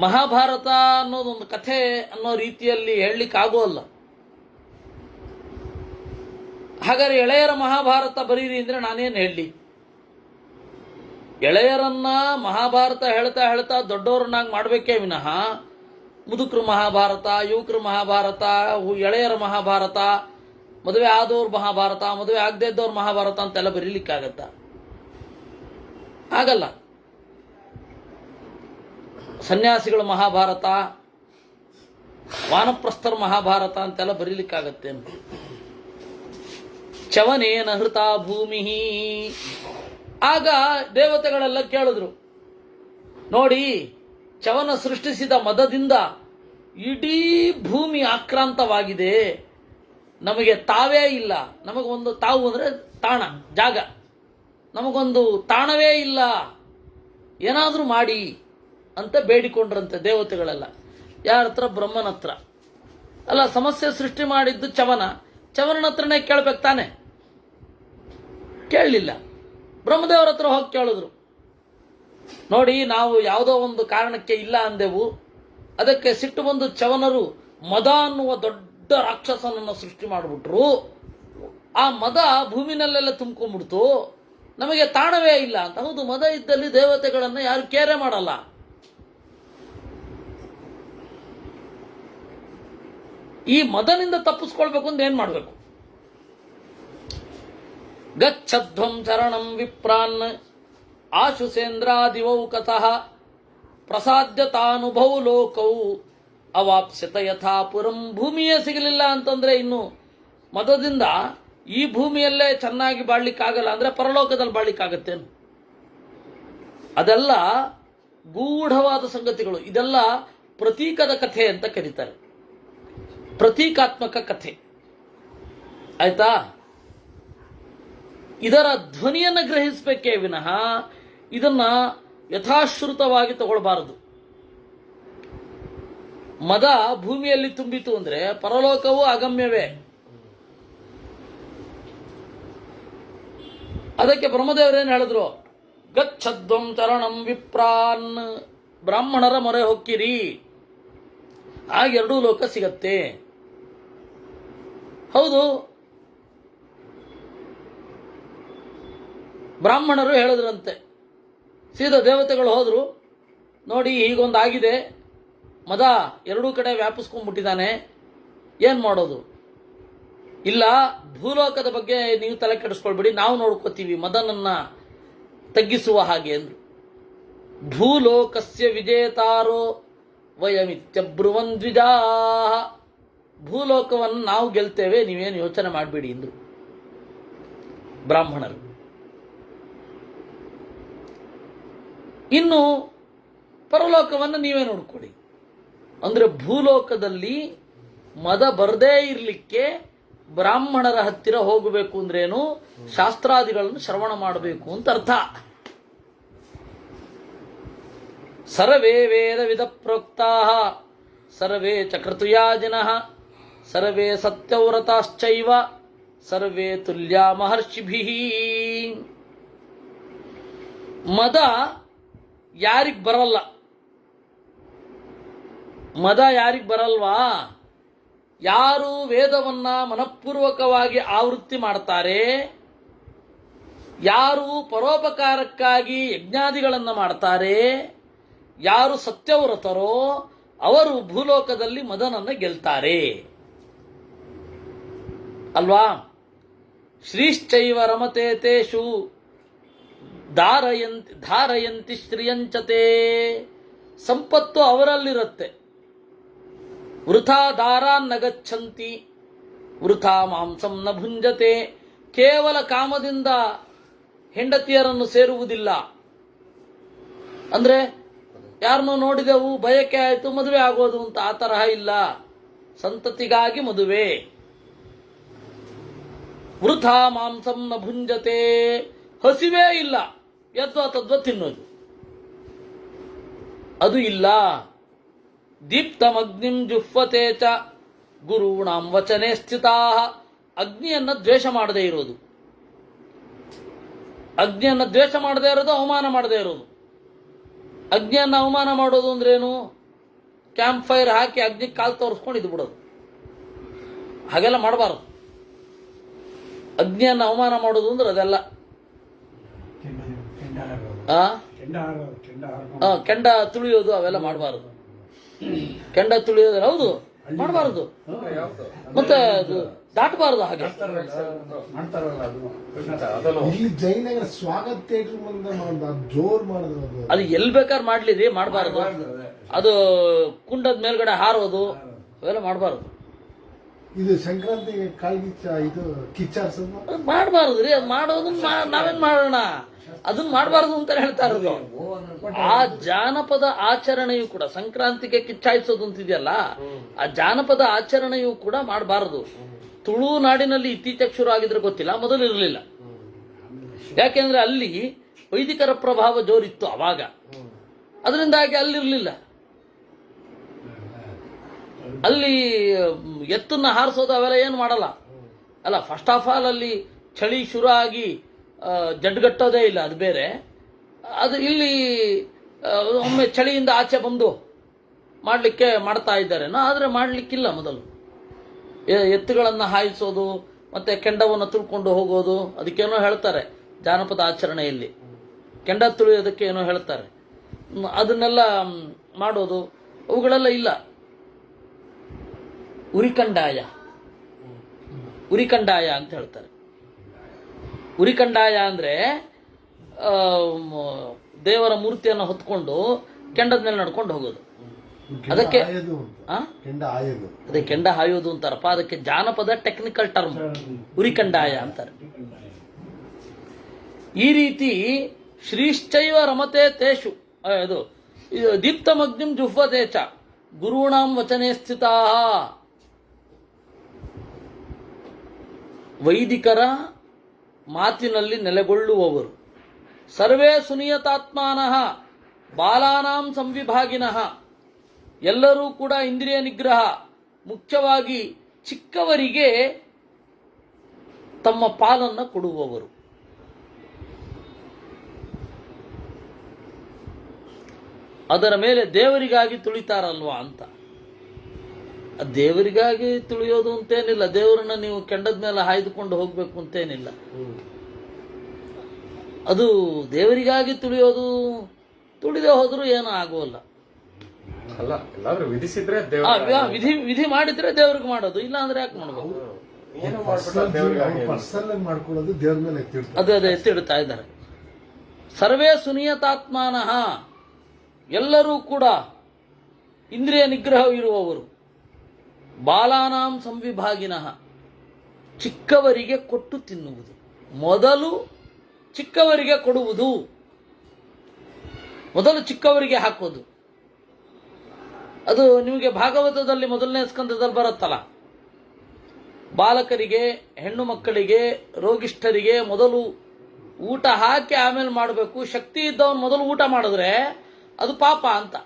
ಮಹಾಭಾರತ ಅನ್ನೋದೊಂದು ಕಥೆ ಅನ್ನೋ ರೀತಿಯಲ್ಲಿ ಹೇಳಲಿಕ್ಕಾಗೋಲ್ಲ. ಹಾಗಾದ್ರೆ ಎಳೆಯರ ಮಹಾಭಾರತ ಬರೀರಿ ಅಂದ್ರೆ ನಾನೇನು ಹೇಳಲಿ? ಎಳೆಯರನ್ನ ಮಹಾಭಾರತ ಹೇಳ್ತಾ ಹೇಳ್ತಾ ದೊಡ್ಡವ್ರನ್ನಾಗಿ ಮಾಡಬೇಕೇ ವಿನಃ ಮುದುಕರು ಮಹಾಭಾರತ, ಯುವಕರು ಮಹಾಭಾರತ, ಎಳೆಯರ ಮಹಾಭಾರತ, ಮದುವೆ ಆದವ್ರ ಮಹಾಭಾರತ, ಮದುವೆ ಆಗದೇ ಇದ್ದವ್ರ ಮಹಾಭಾರತ ಅಂತೆಲ್ಲ ಬರೀಲಿಕ್ಕಾಗತ್ತ? ಆಗಲ್ಲ. ಸನ್ಯಾಸಿಗಳ ಮಹಾಭಾರತ, ವಾನಪ್ರಸ್ಥರ ಮಹಾಭಾರತ ಅಂತೆಲ್ಲ ಬರೀಲಿಕ್ಕಾಗತ್ತೇನು? ಚವನೇನ ಹೃತಾ ಭೂಮಿ. ಆಗ ದೇವತೆಗಳೆಲ್ಲ ಕೇಳಿದ್ರು, ನೋಡಿ, ಚವನ ಸೃಷ್ಟಿಸಿದ ಮದದಿಂದ ಇಡೀ ಭೂಮಿ ಆಕ್ರಾಂತವಾಗಿದೆ, ನಮಗೆ ತಾವೇ ಇಲ್ಲ, ನಮಗೊಂದು ತಾವು ಅಂದರೆ ತಾಣ, ಜಾಗ, ನಮಗೊಂದು ತಾಣವೇ ಇಲ್ಲ, ಏನಾದರೂ ಮಾಡಿ ಅಂತ ಬೇಡಿಕೊಂಡ್ರಂತೆ ದೇವತೆಗಳೆಲ್ಲ. ಯಾರ ಹತ್ರ? ಬ್ರಹ್ಮನ ಹತ್ರ. ಅಲ್ಲ, ಸಮಸ್ಯೆ ಸೃಷ್ಟಿ ಮಾಡಿದ್ದು ಚವನ, ಚವನನ ಹತ್ರನೇ ಕೇಳ್ಬೇಕು ತಾನೆ? ಕೇಳಲಿಲ್ಲ. ಬ್ರಹ್ಮದೇವರ ಹತ್ರ ಹೋಗಿ ಕೇಳಿದ್ರು, ನೋಡಿ, ನಾವು ಯಾವುದೋ ಒಂದು ಕಾರಣಕ್ಕೆ ಇಲ್ಲ ಅಂದೆವು, ಅದಕ್ಕೆ ಸಿಟ್ಟು ಬಂದು ಚವನರು ಮದ ಅನ್ನುವ ದೊಡ್ಡ ರಾಕ್ಷಸನನ್ನು ಸೃಷ್ಟಿ ಮಾಡಿಬಿಟ್ರು, ಆ ಮದ ಭೂಮಿನಲ್ಲೆಲ್ಲ ತುಂಬ್ಕೊಂಡ್ಬಿಡ್ತು, ನಮಗೆ ತಾಣವೇ ಇಲ್ಲ ಅಂತ. ಹೌದು, ಮದ ಇದ್ದಲ್ಲಿ ದೇವತೆಗಳನ್ನು ಯಾರು ಕೇರೆ ಮಾಡಲ್ಲ. ಈ ಮದನಿಂದ ತಪ್ಪಿಸ್ಕೊಳ್ಬೇಕು ಅಂದ್ರೆ ಏನ್ ಮಾಡಬೇಕು? ಗಚ್ಚಧ್ವಂ ಚರಣಂ ವಿಪ್ರಾನ್ ಆಶುಸೇಂದ್ರಾದಿವೌ ಕಥಃ ಪ್ರಸಾದ್ಯತಾನುಭೌ ಲೋಕೌ ಅವಾಪ್ಸ್ಯತ ಯಥಾಪುರಂ. ಭೂಮಿಯೇ ಸಿಗಲಿಲ್ಲ ಅಂತಂದ್ರೆ ಇನ್ನು ಮದದಿಂದ ಈ ಭೂಮಿಯಲ್ಲೇ ಚೆನ್ನಾಗಿ ಬಾಳ್ಲಿಕ್ಕಾಗಲ್ಲ ಅಂದ್ರೆ ಪರಲೋಕದಲ್ಲಿ ಬಾಳ್ಲಿಕ್ಕಾಗತ್ತೇನು? ಅದೆಲ್ಲ ಗೂಢವಾದ ಸಂಗತಿಗಳು. ಇದೆಲ್ಲ ಪ್ರತೀಕದ ಕಥೆ ಅಂತ ಕರೀತಾರೆ, ಪ್ರತೀಕಾತ್ಮಕ ಕಥೆ. ಆಯ್ತಾ? ಇದರ ಧ್ವನಿಯನ್ನು ಗ್ರಹಿಸಬೇಕೇ ವಿನಃ ಇದನ್ನ ಯಥಾಶ್ರುತವಾಗಿ ತಗೊಳ್ಬಾರದು. ಮದ ಭೂಮಿಯಲ್ಲಿ ತುಂಬಿತು ಅಂದ್ರೆ ಪರಲೋಕವೂ ಅಗಮ್ಯವೇ. ಅದಕ್ಕೆ ಬ್ರಹ್ಮದೇವರೇನು ಹೇಳಿದ್ರು? ಗಚ್ಚಧ್ವಂ ಚರಣಂ ವಿಪ್ರಾನ್. ಬ್ರಾಹ್ಮಣರ ಮೊರೆ ಹೊಕ್ಕಿರಿ, ಆಗ ಎರಡೂ ಲೋಕ ಸಿಗತ್ತೆ. ಹೌದು, ಬ್ರಾಹ್ಮಣರು ಹೇಳಿದ್ರಂತೆ. ಸೀದಾ ದೇವತೆಗಳು ಹೋದ್ರು, ನೋಡಿ ಹೀಗೊಂದಾಗಿದೆ, ಮದ ಎರಡೂ ಕಡೆ ವ್ಯಾಪಿಸ್ಕೊಂಡ್ಬಿಟ್ಟಿದ್ದಾನೆ, ಏನು ಮಾಡೋದು? ಇಲ್ಲ, ಭೂಲೋಕದ ಬಗ್ಗೆ ನೀವು ತಲೆ ಕೆಡಿಸ್ಕೊಳ್ಬೇಡಿ, ನಾವು ನೋಡ್ಕೋತೀವಿ ಮದನನ್ನ ತಗ್ಗಿಸುವ ಹಾಗೆ ಅಂದ್ರು. ಭೂಲೋಕಸ್ಯ ವಿಜೇತಾರೋ ವಯಮಿತ್ಯಬ್ರುವನ್ ದ್ವಿಜಾ. ಭೂಲೋಕವನ್ನು ನಾವು ಗೆಲ್ತೇವೆ, ನೀವೇನು ಯೋಚನೆ ಮಾಡಬೇಡಿ ಅಂದ್ರು ಬ್ರಾಹ್ಮಣರು. ಇನ್ನು ಪರಲೋಕವನ್ನು ನೀವೇ ನೋಡ್ಕೊಡಿ ಅಂದ್ರೆ ಭೂಲೋಕದಲ್ಲಿ ಮದ ಬರದೇ ಇರಲಿಕ್ಕೆ ಬ್ರಾಹ್ಮಣರ ಹತ್ತಿರ ಹೋಗಬೇಕು ಅಂದ್ರೇನು? ಶಾಸ್ತ್ರಾದಿಗಳನ್ನು ಶ್ರವಣ ಮಾಡಬೇಕು ಅಂತ ಅರ್ಥ. ಸರ್ವೇ ವೇದ ವಿಧ ಪ್ರೋಕ್ತಾ ಸರ್ವೇ ಚಕ್ರತುಯಾಜಿನಃ ಸರ್ವೇ ಸತ್ಯವ್ರತಾಶ್ಚೈವ ಸರ್ವೇ ತುಲ್ಯಾ ಮಹರ್ಷಿಭಿಃ. ಮದ ಯಾರಿಗ್ ಬರಲ್ಲ? ಮದ ಯಾರಿಗ್ ಬರಲ್ವಾ? ಯಾರು ವೇದವನ್ನ ಮನಃಪೂರ್ವಕವಾಗಿ ಆವೃತ್ತಿ ಮಾಡ್ತಾರೆ, ಯಾರು ಪರೋಪಕಾರಕ್ಕಾಗಿ ಯಜ್ಞಾದಿಗಳನ್ನು ಮಾಡ್ತಾರೆ, ಯಾರು ಸತ್ಯವ್ರತರೋ ಅವರು ಭೂಲೋಕದಲ್ಲಿ ಮದನನ್ನು ಗೆಲ್ತಾರೆ ಅಲ್ವಾ. ಶ್ರೀಶ್ಚೈವ ರಮತೆ ತೇಷು ಧಾರಯಂತಿ ಶ್ರಿಯಂಚತೆ. ಸಂಪತ್ತು ಅವರಲ್ಲಿರುತ್ತೆ. ವೃಥಾ ದಾರಾನ್ನ ಗಚ್ಚಂತಿ ವೃಥಾ ಮಾಂಸಂ ನ ಭುಂಜತೆ. ಕೇವಲ ಕಾಮದಿಂದ ಹೆಂಡತಿಯರನ್ನು ಸೇರುವುದಿಲ್ಲ. ಅಂದ್ರೆ ಯಾರನ್ನು ನೋಡಿದೆವು, ಬಯಕೆ ಆಯಿತು, ಮದುವೆ ಆಗೋದು ಅಂತ ಆ ತರಹ ಇಲ್ಲ. ಸಂತತಿಗಾಗಿ ಮದುವೆ. ವೃಥಾ ಮಾಂಸಂ ನ ಭುಂಜತೆ. ಹಸಿವೇ ಇಲ್ಲ, ಯದ್ವಾ ತದ್ವ ತಿನ್ನೋದು ಅದು ಇಲ್ಲ. ದೀಪ್ತಮಗ್ನಿಂ ಜುಹ್ವತೆ ಚ ಗುರುಣಾಂ ವಚನೆ ಸ್ಥಿತಾ. ಅಗ್ನಿಯನ್ನ ದ್ವೇಷ ಮಾಡದೇ ಇರೋದು. ಅಗ್ನಿಯನ್ನ ದ್ವೇಷ ಮಾಡದೇ ಇರೋದು, ಅವಮಾನ ಮಾಡದೇ ಇರೋದು. ಅಗ್ನಿಯನ್ನ ಅವಮಾನ ಮಾಡೋದು ಅಂದ್ರೇನು? ಕ್ಯಾಂಪ್ ಫೈರ್ ಹಾಕಿ ಅಗ್ನಿ ಕಾಲು ತೋರಿಸ್ಕೊಂಡು ಇದು ಬಿಡೋದು. ಹಾಗೆಲ್ಲ ಮಾಡಬಾರದು. ಅಗ್ನಿಯನ್ನ ಅವಮಾನ ಮಾಡೋದು ಅಂದ್ರೆ ಅದೆಲ್ಲ. ಕೆಂಡ ತುಳಿಯೋದು ಅವೆಲ್ಲ ಮಾಡಬಾರದು. ಕೆಂಡ ತುಳಿಯೋದು ಹೌದು ಮಾಡಬಾರದು. ಮತ್ತೆ ದಾಟಬಾರದು. ಹಾಗೆ ಜೈನಗರ ಸ್ವಾಗತ ಥಿಯೇಟರ್ ಮುಂದೆ ಜೋರ್ ಮಾಡಿದ್ರು. ಅದು ಎಲ್ಲಿ ಬೇಕಾದ್ರೆ ಮಾಡ್ಲಿರಿ, ಮಾಡಬಾರದು. ಅದು ಕುಂಡದ ಮೇಲ್ಗಡೆ ಹಾರೋದು ಅವೆಲ್ಲ ಮಾಡಬಾರದು. ಇದು ಸಂಕ್ರಾಂತಿಗೆ ಕಾಲ್ಗಿಚ್ಚ ಇದು ಕಿಚ್ಚಾರ್ಸೋದು ಮಾಡಬಾರದು ರೀ. ಅದು ಮಾಡೋದನ್ನ ನಾವೇನ್ ಮಾಡೋಣ, ಅದನ್ನ ಮಾಡಬಾರದು ಅಂತ ಹೇಳ್ತಾ ಇರೋದು. ಆ ಜಾನಪದ ಆಚರಣೆಯು ಕೂಡ ಸಂಕ್ರಾಂತಿಗೆ ಕಿಚ್ಚಾಯಿಸೋದು ಅಂತಿದೆಯಲ್ಲ, ಆ ಜಾನಪದ ಆಚರಣೆಯು ಕೂಡ ಮಾಡಬಾರದು. ತುಳುನಾಡಿನಲ್ಲಿ ಇತ್ತೀಚೆಗೆ ಶುರು ಆಗಿದ್ರೆ ಗೊತ್ತಿಲ್ಲ, ಮೊದಲು ಇರಲಿಲ್ಲ. ಯಾಕೆಂದ್ರೆ ಅಲ್ಲಿ ವೈದಿಕರ ಪ್ರಭಾವ ಜೋರಿತ್ತು ಅವಾಗ, ಅದರಿಂದಾಗಿ ಅಲ್ಲಿರ್ಲಿಲ್ಲ. ಅಲ್ಲಿ ಎತ್ತನ್ನ ಹಾರಿಸೋದು ಅವೆಲ್ಲ ಏನು ಮಾಡಲ್ಲ ಅಲ್ಲ. ಫಸ್ಟ್ ಆಫ್ ಆಲ್ ಅಲ್ಲಿ ಚಳಿ ಶುರು ಆಗಿ ಜಡ್ಗಟ್ಟೋದೇ ಇಲ್ಲ, ಅದು ಬೇರೆ. ಅದು ಇಲ್ಲಿ ಒಮ್ಮೆ ಚಳಿಯಿಂದ ಆಚೆ ಬಂದು ಮಾಡಲಿಕ್ಕೆ ಮಾಡ್ತಾ ಇದ್ದಾರೇನೋ, ಆದರೆ ಮಾಡಲಿಕ್ಕಿಲ್ಲ. ಮೊದಲು ಎತ್ತುಗಳನ್ನು ಹಾಯಿಸೋದು ಮತ್ತೆ ಕೆಂಡವನ್ನು ತುಳ್ಕೊಂಡು ಹೋಗೋದು, ಅದಕ್ಕೇನೋ ಹೇಳ್ತಾರೆ ಜಾನಪದ ಆಚರಣೆಯಲ್ಲಿ. ಕೆಂಡ ತುಳಿಯೋದಕ್ಕೆ ಏನೋ ಹೇಳ್ತಾರೆ. ಅದನ್ನೆಲ್ಲ ಮಾಡೋದು ಅವುಗಳೆಲ್ಲ ಇಲ್ಲ. ಉರಿಕಂಡಾಯ ಅಂತ ಹೇಳ್ತಾರೆ. ಉರಿಕಂಡಾಯ ಅಂದ್ರೆ ದೇವರ ಮೂರ್ತಿಯನ್ನು ಹೊತ್ಕೊಂಡು ಕೆಂಡದ ಮೇಲೆ ನಡ್ಕೊಂಡು ಹೋಗೋದು. ಅದಕ್ಕೆ ಅದೇ ಕೆಂಡ ಹಾಯೋದು ಅಂತಾರಪ್ಪ. ಅದಕ್ಕೆ ಜಾನಪದ ಟೆಕ್ನಿಕಲ್ ಟರ್ಮ್ ಉರಿಕಂಡಾಯ ಅಂತಾರೆ. ಈ ರೀತಿ ಶ್ರೀಶ್ಚೈವ ರಮತೆ ತೇಷು ಅದು ದೀಪ್ತಮಗ್ನಿಂ ಜುಹ್ವತೆ ಚ ಗುರುಣಾಂ ವಚನೆ ಸ್ಥಿತಾ. ವೈದಿಕರ ಮಾತಿನಲ್ಲಿ ನೆಲೆಗೊಳ್ಳುವವರು. ಸರ್ವೇ ಸುನಿಯತಾತ್ಮಾನಃ ಬಾಲಾನಾಂ ಸಂವಿಭಾಗಿನಃ. ಎಲ್ಲರೂ ಕೂಡ ಇಂದ್ರಿಯ ನಿಗ್ರಹ, ಮುಖ್ಯವಾಗಿ ಚಿಕ್ಕವರಿಗೆ ತಮ್ಮ ಪಾಲನ್ನು ಕೊಡುವವರು. ಅದರ ಮೇಲೆ ದೇವರಿಗಾಗಿ ತುಳಿತಾರಲ್ವಾ ಅಂತ. ದೇವರಿಗಾಗಿ ತುಳಿಯೋದು ಅಂತೇನಿಲ್ಲ. ದೇವರನ್ನ ನೀವು ಕೆಂಡದ ಮೇಲೆ ಹಾಯ್ದುಕೊಂಡು ಹೋಗ್ಬೇಕು ಅಂತೇನಿಲ್ಲ. ಅದು ದೇವರಿಗಾಗಿ ತುಳಿಯೋದು, ತುಳಿದೇ ಹೋದ್ರೂ ಏನೂ ಆಗೋಲ್ಲ. ವಿಧಿ ಮಾಡಿದ್ರೆ ದೇವ್ರಿಗೆ ಮಾಡೋದು, ಇಲ್ಲ ಅಂದ್ರೆ ಯಾಕೆ ಮಾಡ್ಬೋದು? ಅದೇ ಎತ್ತಿಡ್ತಾ ಇದ್ದಾರೆ. ಸರ್ವೇ ಸುನಿಯತಾತ್ಮಾನಃ. ಎಲ್ಲರೂ ಕೂಡ ಇಂದ್ರಿಯ ನಿಗ್ರಹ ಇರುವವರು. ಬಾಲಾನಾಂ ಸಂವಿಭಾಗಿನಃ. ಚಿಕ್ಕವರಿಗೆ ಕೊಟ್ಟು ತಿನ್ನುವುದು. ಮೊದಲು ಚಿಕ್ಕವರಿಗೆ ಕೊಡುವುದು, ಮೊದಲು ಚಿಕ್ಕವರಿಗೆ ಹಾಕೋದು. ಅದು ನಿಮಗೆ ಭಾಗವತದಲ್ಲಿ ಮೊದಲನೇ ಸ್ಕಂದದಲ್ಲಿ ಬರುತ್ತಲ್ಲ, ಬಾಲಕರಿಗೆ, ಹೆಣ್ಣು ಮಕ್ಕಳಿಗೆ, ರೋಗಿಷ್ಠರಿಗೆ ಮೊದಲು ಊಟ ಹಾಕಿ ಆಮೇಲೆ ಮಾಡಬೇಕು. ಶಕ್ತಿ ಇದ್ದವನು ಮೊದಲು ಊಟ ಮಾಡಿದ್ರೆ ಅದು ಪಾಪ ಅಂತ.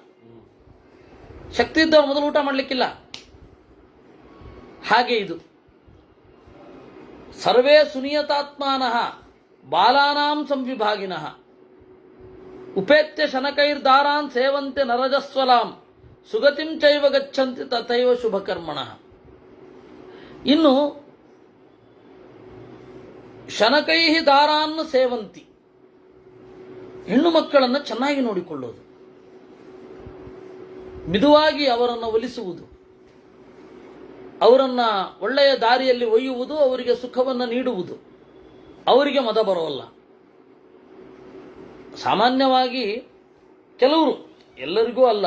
ಶಕ್ತಿ ಇದ್ದವನು ಮೊದಲು ಊಟ ಮಾಡಲಿಕ್ಕಿಲ್ಲ. ಹಾಗೆ ಇದು ಸರ್ವೇ ಸುನಿಯತಾತ್ಮಾನಃ ಬಾಲಾನಾಂ ಸಂವಿಭಾಗಿನಃ. ಉಪೇತ್ಯ ಶನಕೈರ್ದಾರಾನ್ ಸೇವಂತೆ ನರಜಸ್ವಲಾಂ ಸುಗತಿಂ ಚೈವ ಗಚ್ಚಂತಿ ತಥೈವ ಶುಭಕರ್ಮಣಃ. ಇನ್ನು ಶನಕೈಹಿ ದಾರಾನ್ನು ಸೇವಂತಿ, ಹೆಣ್ಣು ಮಕ್ಕಳನ್ನು ಚೆನ್ನಾಗಿ ನೋಡಿಕೊಳ್ಳೋದು. ಮಿದುವಾಗಿ ಅವರನ್ನು ಒಲಿಸುವುದು, ಅವರನ್ನು ಒಳ್ಳೆಯ ದಾರಿಯಲ್ಲಿ ಒಯ್ಯುವುದು, ಅವರಿಗೆ ಸುಖವನ್ನು ನೀಡುವುದು. ಅವರಿಗೆ ಮದ ಬರೋಲ್ಲ. ಸಾಮಾನ್ಯವಾಗಿ ಕೆಲವರು, ಎಲ್ಲರಿಗೂ ಅಲ್ಲ,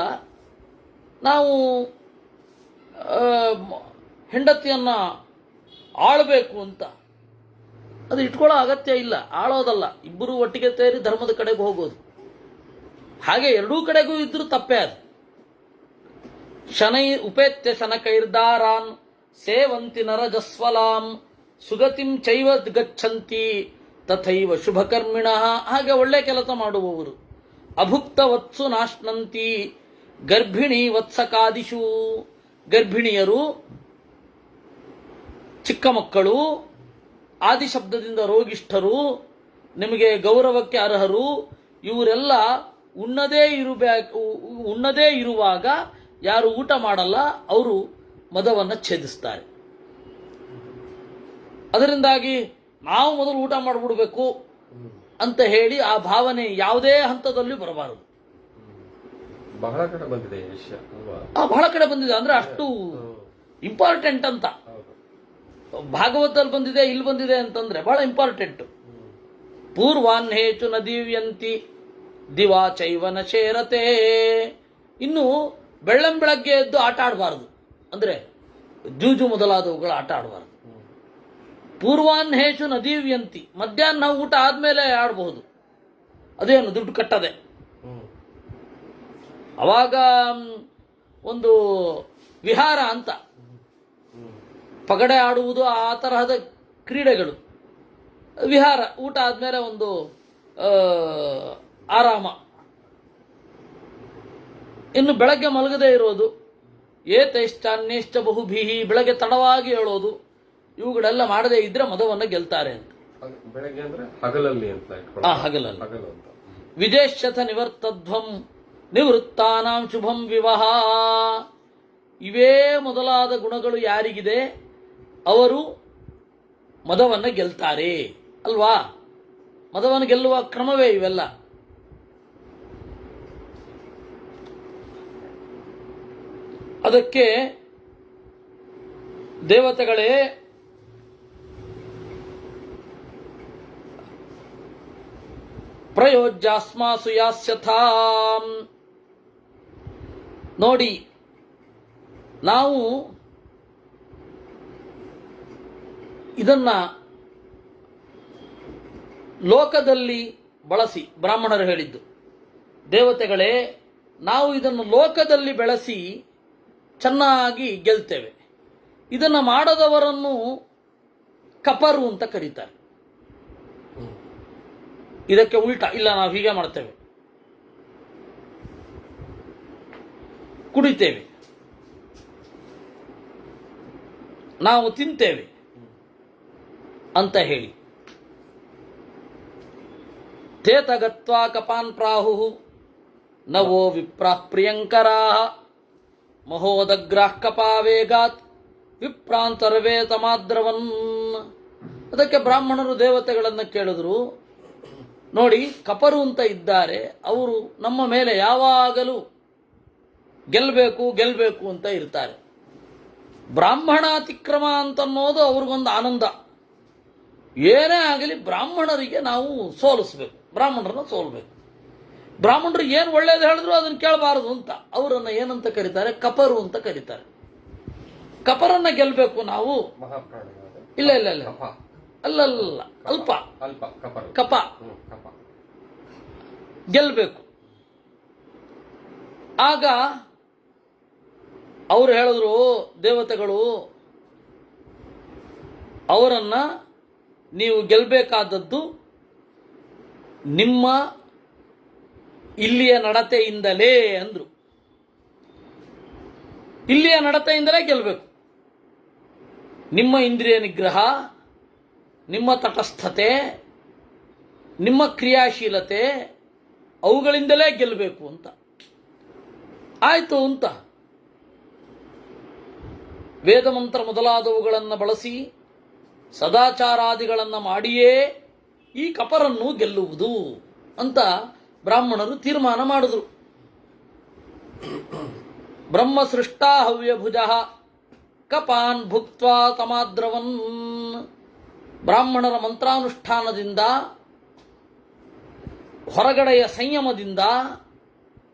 ನಾವು ಹೆಂಡತಿಯನ್ನು ಆಳಬೇಕು ಅಂತ ಅದು ಇಟ್ಕೊಳ್ಳೋ ಅಗತ್ಯ ಇಲ್ಲ. ಆಳೋದಲ್ಲ, ಇಬ್ಬರು ಒಟ್ಟಿಗೆ ಸೇರಿ ಧರ್ಮದ ಕಡೆಗೆ ಹೋಗೋದು. ಹಾಗೆ ಎರಡೂ ಕಡೆಗೂ ಇದ್ರೂ ತಪ್ಪೇ ಅದು. ಶನೈ ಉಪೇತ್ಯ ಶನಕೈರ್ದಾರಾನ್ ಸೇವಂತಿ ನರಜಸ್ವಲಾಂ ಸುಗತಿಂ ಚೈವ ಗಚ್ಚಂತಿ ತಥೈವ ಶುಭಕರ್ಮಿಣಃ. ಹಾಗೆ ಒಳ್ಳೆ ಕೆಲಸ ಮಾಡುವವರು. ಅಭುಕ್ತ ವತ್ಸು ನಾಶ್ನಂತಿ ಗರ್ಭಿಣಿ ವತ್ಸಕಾದಿಷು. ಗರ್ಭಿಣಿಯರು, ಚಿಕ್ಕ ಮಕ್ಕಳು, ಆದಿಶಬ್ದದಿಂದ ರೋಗಿಷ್ಠರು, ನಿಮಗೆ ಗೌರವಕ್ಕೆ ಅರ್ಹರು, ಇವರೆಲ್ಲ ಉಣ್ಣದೇ ಇರುವಾಗ ಯಾರು ಊಟ ಮಾಡಲ್ಲ ಅವರು ಮದವನ್ನು ಛೇದಿಸ್ತಾರೆ. ಅದರಿಂದಾಗಿ ನಾವು ಮೊದಲು ಊಟ ಮಾಡಿಬಿಡ್ಬೇಕು ಅಂತ ಹೇಳಿ ಆ ಭಾವನೆ ಯಾವುದೇ ಹಂತದಲ್ಲಿ ಬರಬಾರದು. ಬಹಳ ಕಡೆ ಬಂದಿದೆ ಈ ವಿಷಯ ಅಲ್ವಾ? ಬಹಳ ಕಡೆ ಬಂದಿದೆ. ಅಂದ್ರೆ ಅಷ್ಟು ಇಂಪಾರ್ಟೆಂಟ್ ಅಂತ. ಭಾಗವತದಲ್ಲಿ ಬಂದಿದೆ, ಇಲ್ಲಿ ಬಂದಿದೆ ಅಂತಂದ್ರೆ ಬಹಳ ಇಂಪಾರ್ಟೆಂಟ್. ಪೂರ್ವಾಹ್ನೇಚು ನದಿವ್ಯಂತಿ ದಿವಾ ಚೈವನ ಶೇರತೆ. ಇನ್ನು ಬೆಳ್ಳಂಬೆಳಗ್ಗೆ ಎದ್ದು ಆಟ ಆಡಬಾರದು, ಅಂದ್ರೆ ಜೂಜು ಮೊದಲಾದವುಗಳು ಆಟ ಆಡಬಾರದು. ಪೂರ್ವಾಹ್ನೇಚು ನದಿವ್ಯಂತಿ, ಮಧ್ಯಾಹ್ನ ನಾವು ಊಟ ಆದ್ಮೇಲೆ ಆಡಬಹುದು. ಅದೇನು ದುಡ್ಡು ಕಟ್ಟದೆ. ಅವಾಗ ಒಂದು ವಿಹಾರ ಅಂತ, ಪಗಡೆ ಆಡುವುದು, ಆ ತರಹದ ಕ್ರೀಡೆಗಳು, ವಿಹಾರ. ಊಟ ಆದ್ಮೇಲೆ ಒಂದು ಆರಾಮ. ಇನ್ನು ಬೆಳಗ್ಗೆ ಮಲಗದೇ ಇರೋದು, ಏತೈಶ್ಚಾನ್ಯಶ್ಚ ಬಹುಭೀಹಿ, ಬೆಳಗ್ಗೆ ತಡವಾಗಿ ಹೇಳೋದು, ಇವುಗಳೆಲ್ಲ ಮಾಡದೇ ಇದ್ರೆ ಮದವನ್ನು ಗೆಲ್ತಾರೆ ಅಂತ. ಬೆಳಗ್ಗೆ ಅಂದ್ರೆ ಹಗಲಲ್ಲಿ ಅಂತ. ಹಗಲಲ್ಲಿ. ಹಗಲು ಅಂತ. ವಿದೇಶಥ ನಿವರ್ತಧ್ವಂ ನಿವೃತ್ತಾನಾಂ ಶುಭಂ ವಿವಾಹ. ಇವೇ ಮೊದಲಾದ ಗುಣಗಳು ಯಾರಿಗಿದೆ ಅವರು ಮದವನ್ನು ಗೆಲ್ತಾರೆ ಅಲ್ವಾ? ಮದವನ್ನು ಗೆಲ್ಲುವ ಕ್ರಮವೇ ಇವೆಲ್ಲ. ಅದಕ್ಕೆ ದೇವತೆಗಳೇ ಪ್ರಯೋಜ್ಯಾಸ್ಮಾಸು ಯಾಸ್ಯಥಾಂ. ನೋಡಿ, ನಾವು ಇದನ್ನ ಲೋಕದಲ್ಲಿ ಬಳಸಿ, ಬ್ರಾಹ್ಮಣರು ಹೇಳಿದ್ದು, ದೇವತೆಗಳೇ ನಾವು ಇದನ್ನು ಲೋಕದಲ್ಲಿ ಬೆಳೆಸಿ ಚೆನ್ನಾಗಿ ಗೆಲ್ತೇವೆ. ಇದನ್ನು ಮಾಡದವರನ್ನು ಕಪರು ಅಂತ ಕರೀತಾರೆ. ಇದಕ್ಕೆ ಉಲ್ಟಾ, ಇಲ್ಲ ನಾವು ಹೀಗೆ ಮಾಡ್ತೇವೆ, ಕುಡಿತೇವೆ, ನಾವು ತಿಂತೇವೆ ಅಂತ ಹೇಳಿ. ತೇತಗತ್ವಾ ಕಪಾನ್ ಪ್ರಾಹು ನವೋ ವಿಪ್ರಾಃ ಪ್ರಿಯಂಕರಾಃ ಮಹೋದಗ್ರಾಃ ಕಪಾವೇಗಾತ್ ವಿಪ್ರಾಂತರ್ವೇ ತಮಾದ್ರವನ್. ಅದಕ್ಕೆ ಬ್ರಾಹ್ಮಣರು ದೇವತೆಗಳನ್ನು ಕೇಳಿದ್ರು, ನೋಡಿ ಕಪರು ಅಂತ ಇದ್ದಾರೆ, ಅವರು ನಮ್ಮ ಮೇಲೆ ಯಾವಾಗಲೂ ಗೆಲ್ಲಬೇಕು ಅಂತ ಇರ್ತಾರೆ. ಬ್ರಾಹ್ಮಣಾತಿಕ್ರಮ ಅಂತನ್ನೋದು ಅವ್ರಿಗೊಂದು ಆನಂದ. ಏನೇ ಆಗಲಿ ಬ್ರಾಹ್ಮಣರಿಗೆ ನಾವು ಸೋಲಿಸ್ಬೇಕು, ಬ್ರಾಹ್ಮಣರನ್ನ ಸೋಲ್ಬೇಕು. ಬ್ರಾಹ್ಮಣರು ಏನು ಒಳ್ಳೇದು ಹೇಳಿದ್ರು ಅದನ್ನು ಕೇಳಬಾರದು ಅಂತ ಅವರನ್ನು ಏನಂತ ಕರೀತಾರೆ? ಕಪರು ಅಂತ ಕರೀತಾರೆ. ಕಪರನ್ನ ಗೆಲ್ಲಬೇಕು ನಾವು. ಇಲ್ಲ ಅಲ್ಲಲ್ಲ, ಅಲ್ಪ ಕಪ ಗೆಲ್ಲಬೇಕು. ಆಗ ಅವರು ಹೇಳಿದ್ರು, ದೇವತೆಗಳು, ಅವರನ್ನ ನೀವು ಗೆಲ್ಲಬೇಕಾದದ್ದು ನಿಮ್ಮ ಇಲ್ಲಿಯ ನಡತೆಯಿಂದಲೇ ಅಂದ್ರು. ಇಲ್ಲಿಯ ನಡತೆಯಿಂದಲೇ ಗೆಲ್ಲಬೇಕು. ನಿಮ್ಮ ಇಂದ್ರಿಯ ನಿಗ್ರಹ, ನಿಮ್ಮ ತಟಸ್ಥತೆ, ನಿಮ್ಮ ಕ್ರಿಯಾಶೀಲತೆ, ಅವುಗಳಿಂದಲೇ ಗೆಲ್ಲಬೇಕು ಅಂತ. ಆಯಿತು ಅಂತ ವೇದಮಂತ್ರ ಮೊದಲಾದವುಗಳನ್ನು ಬಳಸಿ ಸದಾಚಾರಾದಿಗಳನ್ನು ಮಾಡಿಯೇ ಈ ಕಪರನ್ನು ಗೆಲ್ಲುವುದು ಅಂತ ಬ್ರಾಹ್ಮಣರು ತೀರ್ಮಾನ ಮಾಡಿದ್ರು. ಬ್ರಹ್ಮ ಸೃಷ್ಟಾ ಹವ್ಯಭುಜ ಕಪಾನ್ ಭುಕ್ತ್ವಾ ತಮಾದ್ರವನ್. ಬ್ರಾಹ್ಮಣರ ಮಂತ್ರಾನುಷ್ಠಾನದಿಂದ, ಹೊರಗಡೆಯ ಸಂಯಮದಿಂದ,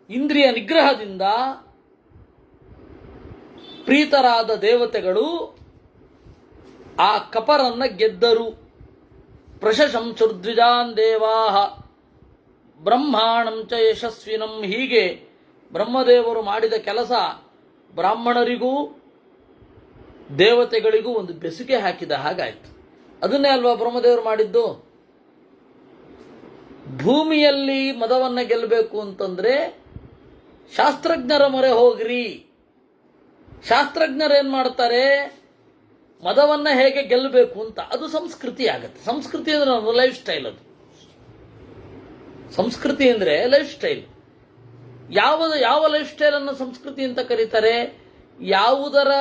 ಇಂದ್ರಿಯ ನಿಗ್ರಹದಿಂದ ಪ್ರೀತರಾದ ದೇವತೆಗಳು ಆ ಕಪರನ್ನ ಗೆದ್ದರು. ಪ್ರಶಂಸುರ್ದ್ವಿಜಾನ್ ದೇವಾಹ ಬ್ರಹ್ಮಾಣಂ ಚ ಯಶಸ್ವಿನಂ. ಹೀಗೆ ಬ್ರಹ್ಮದೇವರು ಮಾಡಿದ ಕೆಲಸ ಬ್ರಾಹ್ಮಣರಿಗೂ ದೇವತೆಗಳಿಗೂ ಒಂದು ಬೆಸುಗೆ ಹಾಕಿದ ಹಾಗಾಯಿತು. ಅದನ್ನೇ ಅಲ್ವಾ ಬ್ರಹ್ಮದೇವರು ಮಾಡಿದ್ದು. ಭೂಮಿಯಲ್ಲಿ ಮದವನ್ನ ಗೆಲ್ಲಬೇಕು ಅಂತಂದ್ರೆ ಶಾಸ್ತ್ರಜ್ಞರ ಮೊರೆ ಹೋಗ್ರಿ. ಶಾಸ್ತ್ರಜ್ಞರೇನ್ ಮಾಡ್ತಾರೆ, ಮದವನ್ನ ಹೇಗೆ ಗೆಲ್ಲಬೇಕು ಅಂತ. ಅದು ಸಂಸ್ಕೃತಿ ಆಗತ್ತೆ. ಸಂಸ್ಕೃತಿ ಅಂದ್ರೆ ಒಂದು ಲೈಫ್ ಸ್ಟೈಲ್. ಅದು ಸಂಸ್ಕೃತಿ ಅಂದ್ರೆ ಲೈಫ್ ಸ್ಟೈಲ್. ಯಾವ ಲೈಫ್ ಸ್ಟೈಲ್ ಅನ್ನು ಸಂಸ್ಕೃತಿ ಅಂತ ಕರೀತಾರೆ? ಯಾವುದರ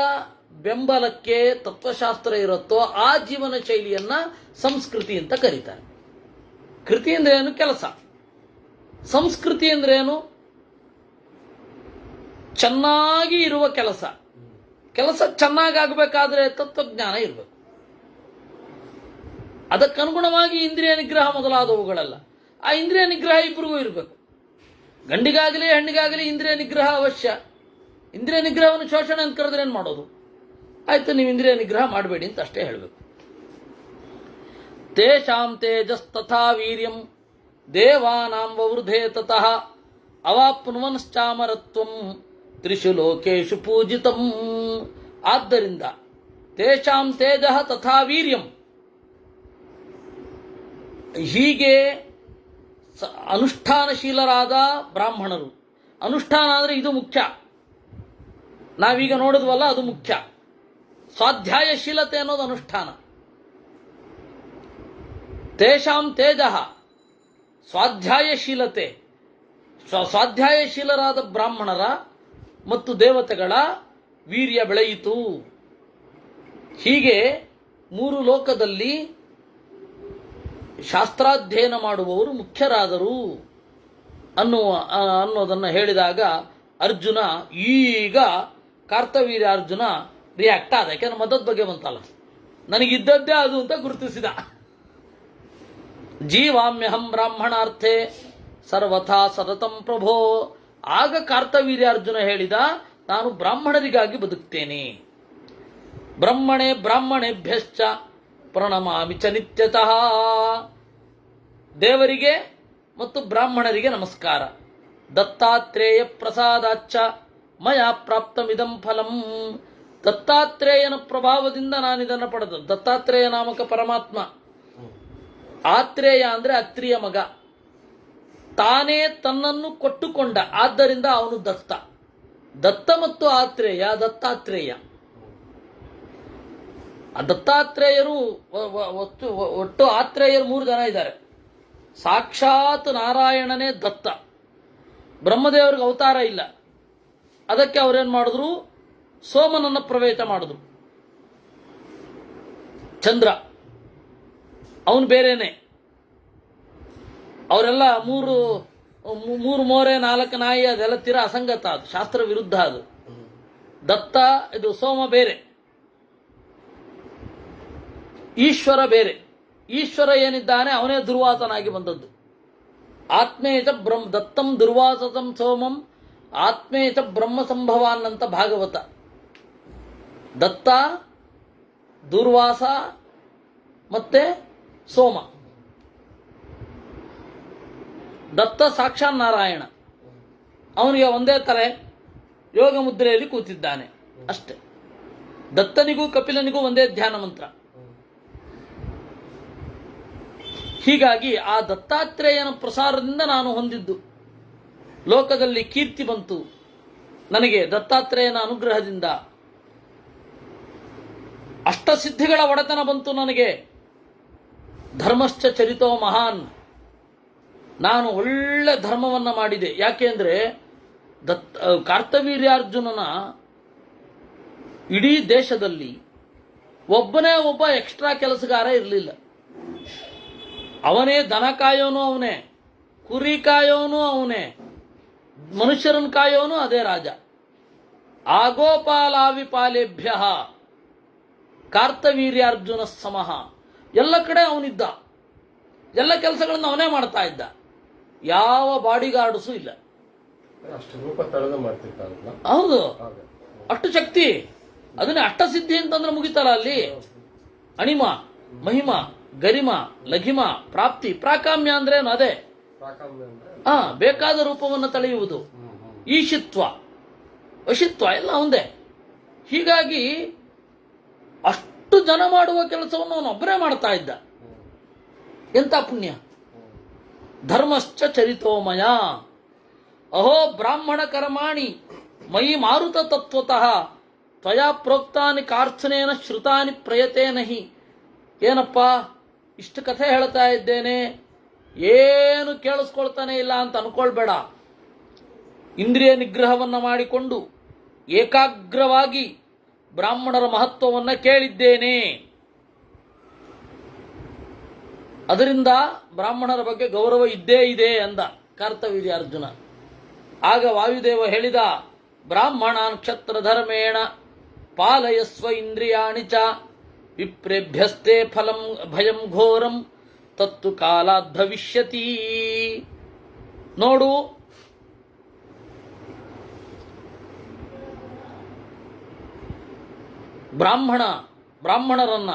ಬೆಂಬಲಕ್ಕೆ ತತ್ವಶಾಸ್ತ್ರ ಇರುತ್ತೋ ಆ ಜೀವನ ಶೈಲಿಯನ್ನ ಸಂಸ್ಕೃತಿ ಅಂತ ಕರೀತಾರೆ. ಕೃತಿ ಅಂದ್ರೆ ಏನು? ಕೆಲಸ. ಸಂಸ್ಕೃತಿ ಅಂದ್ರೆ ಏನು? ಚೆನ್ನಾಗಿ ಇರುವ ಕೆಲಸ. ಕೆಲಸ ಚೆನ್ನಾಗಾಗಬೇಕಾದ್ರೆ ತತ್ವಜ್ಞಾನ ಇರಬೇಕು. ಅದಕ್ಕನುಗುಣವಾಗಿ ಇಂದ್ರಿಯ ನಿಗ್ರಹ ಮೊದಲಾದವುಗಳಲ್ಲ. ಆ ಇಂದ್ರಿಯ ನಿಗ್ರಹ ಇಬ್ಬರಿಗೂ ಇರಬೇಕು. ಗಂಡಿಗಾಗಲಿ ಹೆಣ್ಣಿಗಾಗಲಿ ಇಂದ್ರಿಯ ನಿಗ್ರಹ ಅವಶ್ಯ. ಇಂದ್ರಿಯ ನಿಗ್ರಹವನ್ನು ಶೋಷಣೆ ಅಂತ ಕರೆದ್ರೆ ಏನು ಮಾಡೋದು? ಆಯ್ತು, ನೀವು ಇಂದ್ರಿಯ ನಿಗ್ರಹ ಮಾಡಬೇಡಿ ಅಂತ ಅಷ್ಟೇ ಹೇಳಬೇಕು. ತೇಷಾಂ ತೇಜಸ್ತಥಾ ವೀರ್ಯಂ ದೇವಾನಾಂ ವವೃಧೇ ತತಃ ಅವಾಪ್ನುವನ್ಶ್ಚಾಮರತ್ವಂ ತ್ರಿಷು ಲೋಕೇಶು ಪೂಜಿತಂ. ಆದ್ದರಿಂದ ತೇಷಾಂ ತೇಜಃ ತಥಾ ವೀರ್ಯಂ. ಹೀಗೆ ಅನುಷ್ಠಾನಶೀಲರಾದ ಬ್ರಾಹ್ಮಣರು. ಅನುಷ್ಠಾನ ಅಂದರೆ ಇದು ಮುಖ್ಯ. ನಾವೀಗ ನೋಡಿದ್ವಲ್ಲ, ಅದು ಮುಖ್ಯ. ಸ್ವಾಧ್ಯಾಯಶೀಲತೆ ಅನ್ನೋದು ಅನುಷ್ಠಾನ. ತೇಷಾಂ ತೇಜಃ ಸ್ವಾಧ್ಯಾಯಶೀಲತೆ. ಸ್ವಾಧ್ಯಾಯಶೀಲರಾದ ಬ್ರಾಹ್ಮಣರ ಮತ್ತು ದೇವತೆಗಳ ವೀರ್ಯ ಬೆಳೆಯಿತು. ಹೀಗೆ ಮೂರು ಲೋಕದಲ್ಲಿ ಶಾಸ್ತ್ರಾಧ್ಯಯನ ಮಾಡುವವರು ಮುಖ್ಯರಾದರು ಅನ್ನೋದನ್ನು ಹೇಳಿದಾಗ ಅರ್ಜುನ, ಈಗ ಕಾರ್ತವೀರ್ಯ ಅರ್ಜುನ ರಿಯಾಕ್ಟ್ ಆದ. ಯಾಕೆಂದ್ರೆ ಮದದ ಬಗ್ಗೆ ಬಂತಲ್ಲ, ನನಗಿದ್ದದ್ದೇ ಅದು ಅಂತ ಗುರುತಿಸಿದ. ಜೀವಾಮ್ಯಹಂ ಬ್ರಾಹ್ಮಣಾರ್ಥೆ ಸರ್ವಥಾ ಸತತಂ ಪ್ರಭೋ. ಆಗ ಕಾರ್ತವೀರ್ಯ ಅರ್ಜುನ ಹೇಳಿದ, ನಾನು ಬ್ರಾಹ್ಮಣರಿಗಾಗಿ ಬದುಕ್ತೇನೆ. ಬ್ರಹ್ಮಣೇ ಬ್ರಾಹ್ಮಣೇಭ್ಯಶ್ಚ ಪ್ರಣಮಾಮಿ ಚ ನಿತ್ಯತಃ. ದೇವರಿಗೆ ಮತ್ತು ಬ್ರಾಹ್ಮಣರಿಗೆ ನಮಸ್ಕಾರ. ದತ್ತಾತ್ರೇಯ ಪ್ರಸಾದಾಚ್ಚ ಮಯಾ ಪ್ರಾಪ್ತಮಿದಂ ಫಲಂ. ದತ್ತಾತ್ರೇಯನ ಪ್ರಭಾವದಿಂದ ನಾನಿದನ್ನು ಪಡೆದ. ದತ್ತಾತ್ರೇಯ ನಾಮಕ ಪರಮಾತ್ಮ. ಆತ್ರೇಯ ಅಂದ್ರೆ ಅತ್ರಿಯ ಮಗ. ತಾನೇ ತನ್ನನ್ನು ಕೊಟ್ಟುಕೊಂಡ, ಆದ್ದರಿಂದ ಅವನು ದತ್ತ. ದತ್ತ ಮತ್ತು ಆತ್ರೇಯ ದತ್ತಾತ್ರೇಯ. ಆ ದತ್ತಾತ್ರೇಯರು ಒಟ್ಟು ಆತ್ರೇಯರು 3 ಜನ ಇದ್ದಾರೆ. ಸಾಕ್ಷಾತ್ ನಾರಾಯಣನೇ ದತ್ತ. ಬ್ರಹ್ಮದೇವರಿಗೆ ಅವತಾರ ಇಲ್ಲ. ಅದಕ್ಕೆ ಅವರೇನು ಮಾಡಿದ್ರು, ಸೋಮನನ್ನ ಪ್ರವೇಶ ಮಾಡಿದ್ರು. ಚಂದ್ರ ಅವನು ಬೇರೆನೆ. ಅವರೆಲ್ಲ ಮೂರು ಮೋರೆ 4 ನಾಯಿ ಅದೆಲ್ಲ ತೀರಾ ಅಸಂಗತ. ಅದು ಶಾಸ್ತ್ರ ವಿರುದ್ಧ. ಅದು ದತ್ತ, ಇದು ಸೋಮ ಬೇರೆ, ಈಶ್ವರ ಬೇರೆ. ಈಶ್ವರ ಏನಿದ್ದಾನೆ ಅವನೇ ದುರ್ವಾಸನಾಗಿ ಬಂದದ್ದು. ಆತ್ಮೇಚ ಬ್ರಹ್ಮ ದತ್ತಂ ದುರ್ವಾಸತಂ ಸೋಮಂ ಆತ್ಮೇಚ ಬ್ರಹ್ಮ ಸಂಭವಾನ್ ಅಂತ ಭಾಗವತ. ದತ್ತ, ದುರ್ವಾಸ ಮತ್ತೆ ಸೋಮ. ದತ್ತ ಸಾಕ್ಷಾತ್ ನಾರಾಯಣ. ಅವನಿಗೆ ಒಂದೇ ತಲೆ, ಯೋಗ ಮುದ್ರೆಯಲ್ಲಿ ಕೂತಿದ್ದಾನೆ ಅಷ್ಟೆ. ದತ್ತನಿಗೂ ಕಪಿಲನಿಗೂ ಒಂದೇ ಧ್ಯಾನ ಮಂತ್ರ. ಹೀಗಾಗಿ ಆ ದತ್ತಾತ್ರೇಯನ ಪ್ರಸಾರದಿಂದ ನಾನು ಹೊಂದಿದ್ದು. ಲೋಕದಲ್ಲಿ ಕೀರ್ತಿ ಬಂತು ನನಗೆ ದತ್ತಾತ್ರೇಯನ ಅನುಗ್ರಹದಿಂದ. ಅಷ್ಟಸಿದ್ಧಿಗಳ ಒಡೆತನ ಬಂತು ನನಗೆ. ಧರ್ಮಶ್ಚ ಚರಿತೋ ಮಹಾನ್. ನಾನು ಒಳ್ಳೆ ಧರ್ಮವನ್ನ ಮಾಡಿದೆ. ಯಾಕೆ ಅಂದರೆ ಕಾರ್ತವೀರ್ಯಾರ್ಜುನನ ಇಡೀ ದೇಶದಲ್ಲಿ ಒಬ್ಬನೇ ಒಬ್ಬ ಎಕ್ಸ್ಟ್ರಾ ಕೆಲಸಗಾರ ಇರಲಿಲ್ಲ. ಅವನೇ ದನ ಕಾಯೋನು ಅವನೇ, ಕುರಿ ಕಾಯೋನು ಅವನೇ, ಮನುಷ್ಯರನ್ನು ಕಾಯೋನು ಅದೇ ರಾಜ. ಆಗೋಪಾಲಾವಿಪಾಲೇಭ್ಯ ಕಾರ್ತವೀರ್ಯಾರ್ಜುನ ಸಮಃ. ಎಲ್ಲ ಕಡೆ ಅವನಿದ್ದ, ಎಲ್ಲ ಕೆಲಸಗಳನ್ನು ಅವನೇ ಮಾಡ್ತಾ ಇದ್ದ, ಯಾವ ಬಾಡಿಗಾರ್ಡ್ಸು ಇಲ್ಲ. ಅಷ್ಟು ರೂಪ ತಳೆದ ಮಾಡ್ತಿರ್ತಾರಲ್ಲ. ಹೌದು, ಹಾಗೆ. ಅಷ್ಟು ಶಕ್ತಿ. ಅದನ್ನೇ ಅಷ್ಟಸಿದ್ಧಿ ಅಂತಂದ್ರೆ ಮುಗಿತಲ್ಲ ಅಲ್ಲಿ. ಅಣಿಮ, ಮಹಿಮ, ಗರಿಮ, ಲಘಿಮ, ಪ್ರಾಪ್ತಿ, ಪ್ರಾಕಾಮ್ಯ ಅಂದ್ರೆ ಅದೇ. ಪ್ರಾಕಾಮ್ಯ ಅಂದ್ರೆ ಬೇಕಾದ ರೂಪವನ್ನು ತಳೆಯುವುದು. ಈಶಿತ್ವ, ವಶಿತ್ವ ಎಲ್ಲ ಒಂದೇ. ಹೀಗಾಗಿ ಅಷ್ಟು ಜನ ಮಾಡುವ ಕೆಲಸವನ್ನು ಅವನೊಬ್ಬರೇ ಮಾಡ್ತಾ ಇದ್ದ. ಎಂತ ಪುಣ್ಯ. ಧರ್ಮಶ್ಚ ಚರಿತೋಮಯ ಅಹೋ ಬ್ರಾಹ್ಮಣ ಕರ್ಮಾಣಿ ಮಯಿ ಮಾರುತ ತತ್ವತಃ ತ್ವಯಾ ಪ್ರೋಕ್ತಾನಿ ಕಾರ್ಥನೇನ ಶ್ರುತಾನಿ ಪ್ರಯತೇನ ಹಿ. ಏನಪ್ಪ ಇಷ್ಟು ಕಥೆ ಹೇಳ್ತಾ ಇದ್ದೇನೆ, ಏನು ಕೇಳಿಸ್ಕೊಳ್ತಾನೆ ಇಲ್ಲ ಅಂತ ಅನ್ಕೊಳ್ಬೇಡ. ಇಂದ್ರಿಯ ನಿಗ್ರಹವನ್ನು ಮಾಡಿಕೊಂಡು ಏಕಾಗ್ರವಾಗಿ ಬ್ರಾಹ್ಮಣರ ಮಹತ್ವವನ್ನು ಕೇಳಿದ್ದೇನೆ. ಅದರಿಂದ ಬ್ರಾಹ್ಮಣರ ಬಗ್ಗೆ ಗೌರವ ಇದ್ದೇ ಇದೆ ಅಂದ ಕಾರ್ತವೀರ್ಯಾರ್ಜುನ. ಆಗ ವಾಯುದೇವ ಹೇಳಿದ, ಬ್ರಾಹ್ಮಣಾನ್ ಕ್ಷತ್ರ ಧರ್ಮೇಣ ಪಾಲಯಸ್ವ ಇಂದ್ರಿಯಾಣಿ ಚ ವಿಪ್ರೇಭ್ಯಸ್ತೆ ಫಲಂ ಭಯಂ ಘೋರಂ ತತ್ತು ಕಾಲಾದ್ ಭವಿಷ್ಯತಿ. ನೋಡು, ಬ್ರಾಹ್ಮಣರನ್ನ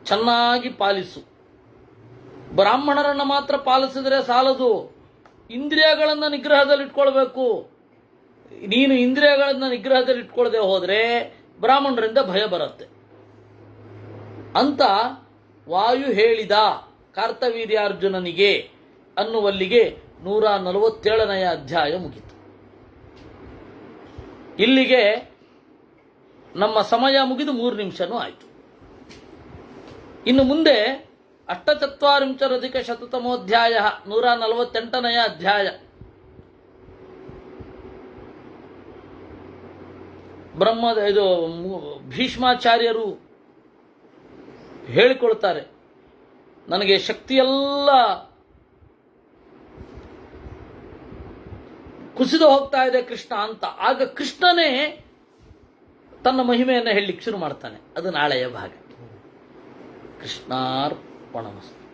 ಚೆನ್ನಾಗಿ ಪಾಲಿಸು. ಬ್ರಾಹ್ಮಣರನ್ನ ಮಾತ್ರ ಪಾಲಿಸಿದ್ರೆ ಸಾಲದು, ಇಂದ್ರಿಯಗಳನ್ನು ನಿಗ್ರಹದಲ್ಲಿಟ್ಕೊಳ್ಬೇಕು. ನೀನು ಇಂದ್ರಿಯಗಳನ್ನು ನಿಗ್ರಹದಲ್ಲಿಟ್ಕೊಳ್ಳದೆ ಹೋದರೆ ಬ್ರಾಹ್ಮಣರಿಂದ ಭಯ ಬರುತ್ತೆ ಅಂತ ವಾಯು ಹೇಳಿದ ಕಾರ್ತವೀರ್ಯಾರ್ಜುನನಿಗೆ ಅನ್ನುವಲ್ಲಿಗೆ 147ನೇ ಅಧ್ಯಾಯ ಮುಗಿತು. ಇಲ್ಲಿಗೆ ನಮ್ಮ ಸಮಯ ಮುಗಿದು 3 ನಿಮಿಷನೂ ಆಯಿತು. ಇನ್ನು ಮುಂದೆ ಅಷ್ಟಚತ್ವಾರಿಂಶದಧಿಕ ಶತತಮೋಧ್ಯಾಯ 148ನೇ ಅಧ್ಯಾಯ. ಭೀಷ್ಮಾಚಾರ್ಯರು ಹೇಳಿಕೊಳ್ತಾರೆ, ನನಗೆ ಶಕ್ತಿಯೆಲ್ಲ ಕುಸಿದು ಹೋಗ್ತಾ ಇದೆ ಕೃಷ್ಣ ಅಂತ. ಆಗ ಕೃಷ್ಣನೇ ತನ್ನ ಮಹಿಮೆಯನ್ನು ಹೇಳಲಿಕ್ಕೆ ಶುರು ಮಾಡ್ತಾನೆ. ಅದು ನಾಳೆಯ ಭಾಗ. ಕೃಷ್ಣಾರ್ಪಣಮಸ್ತು.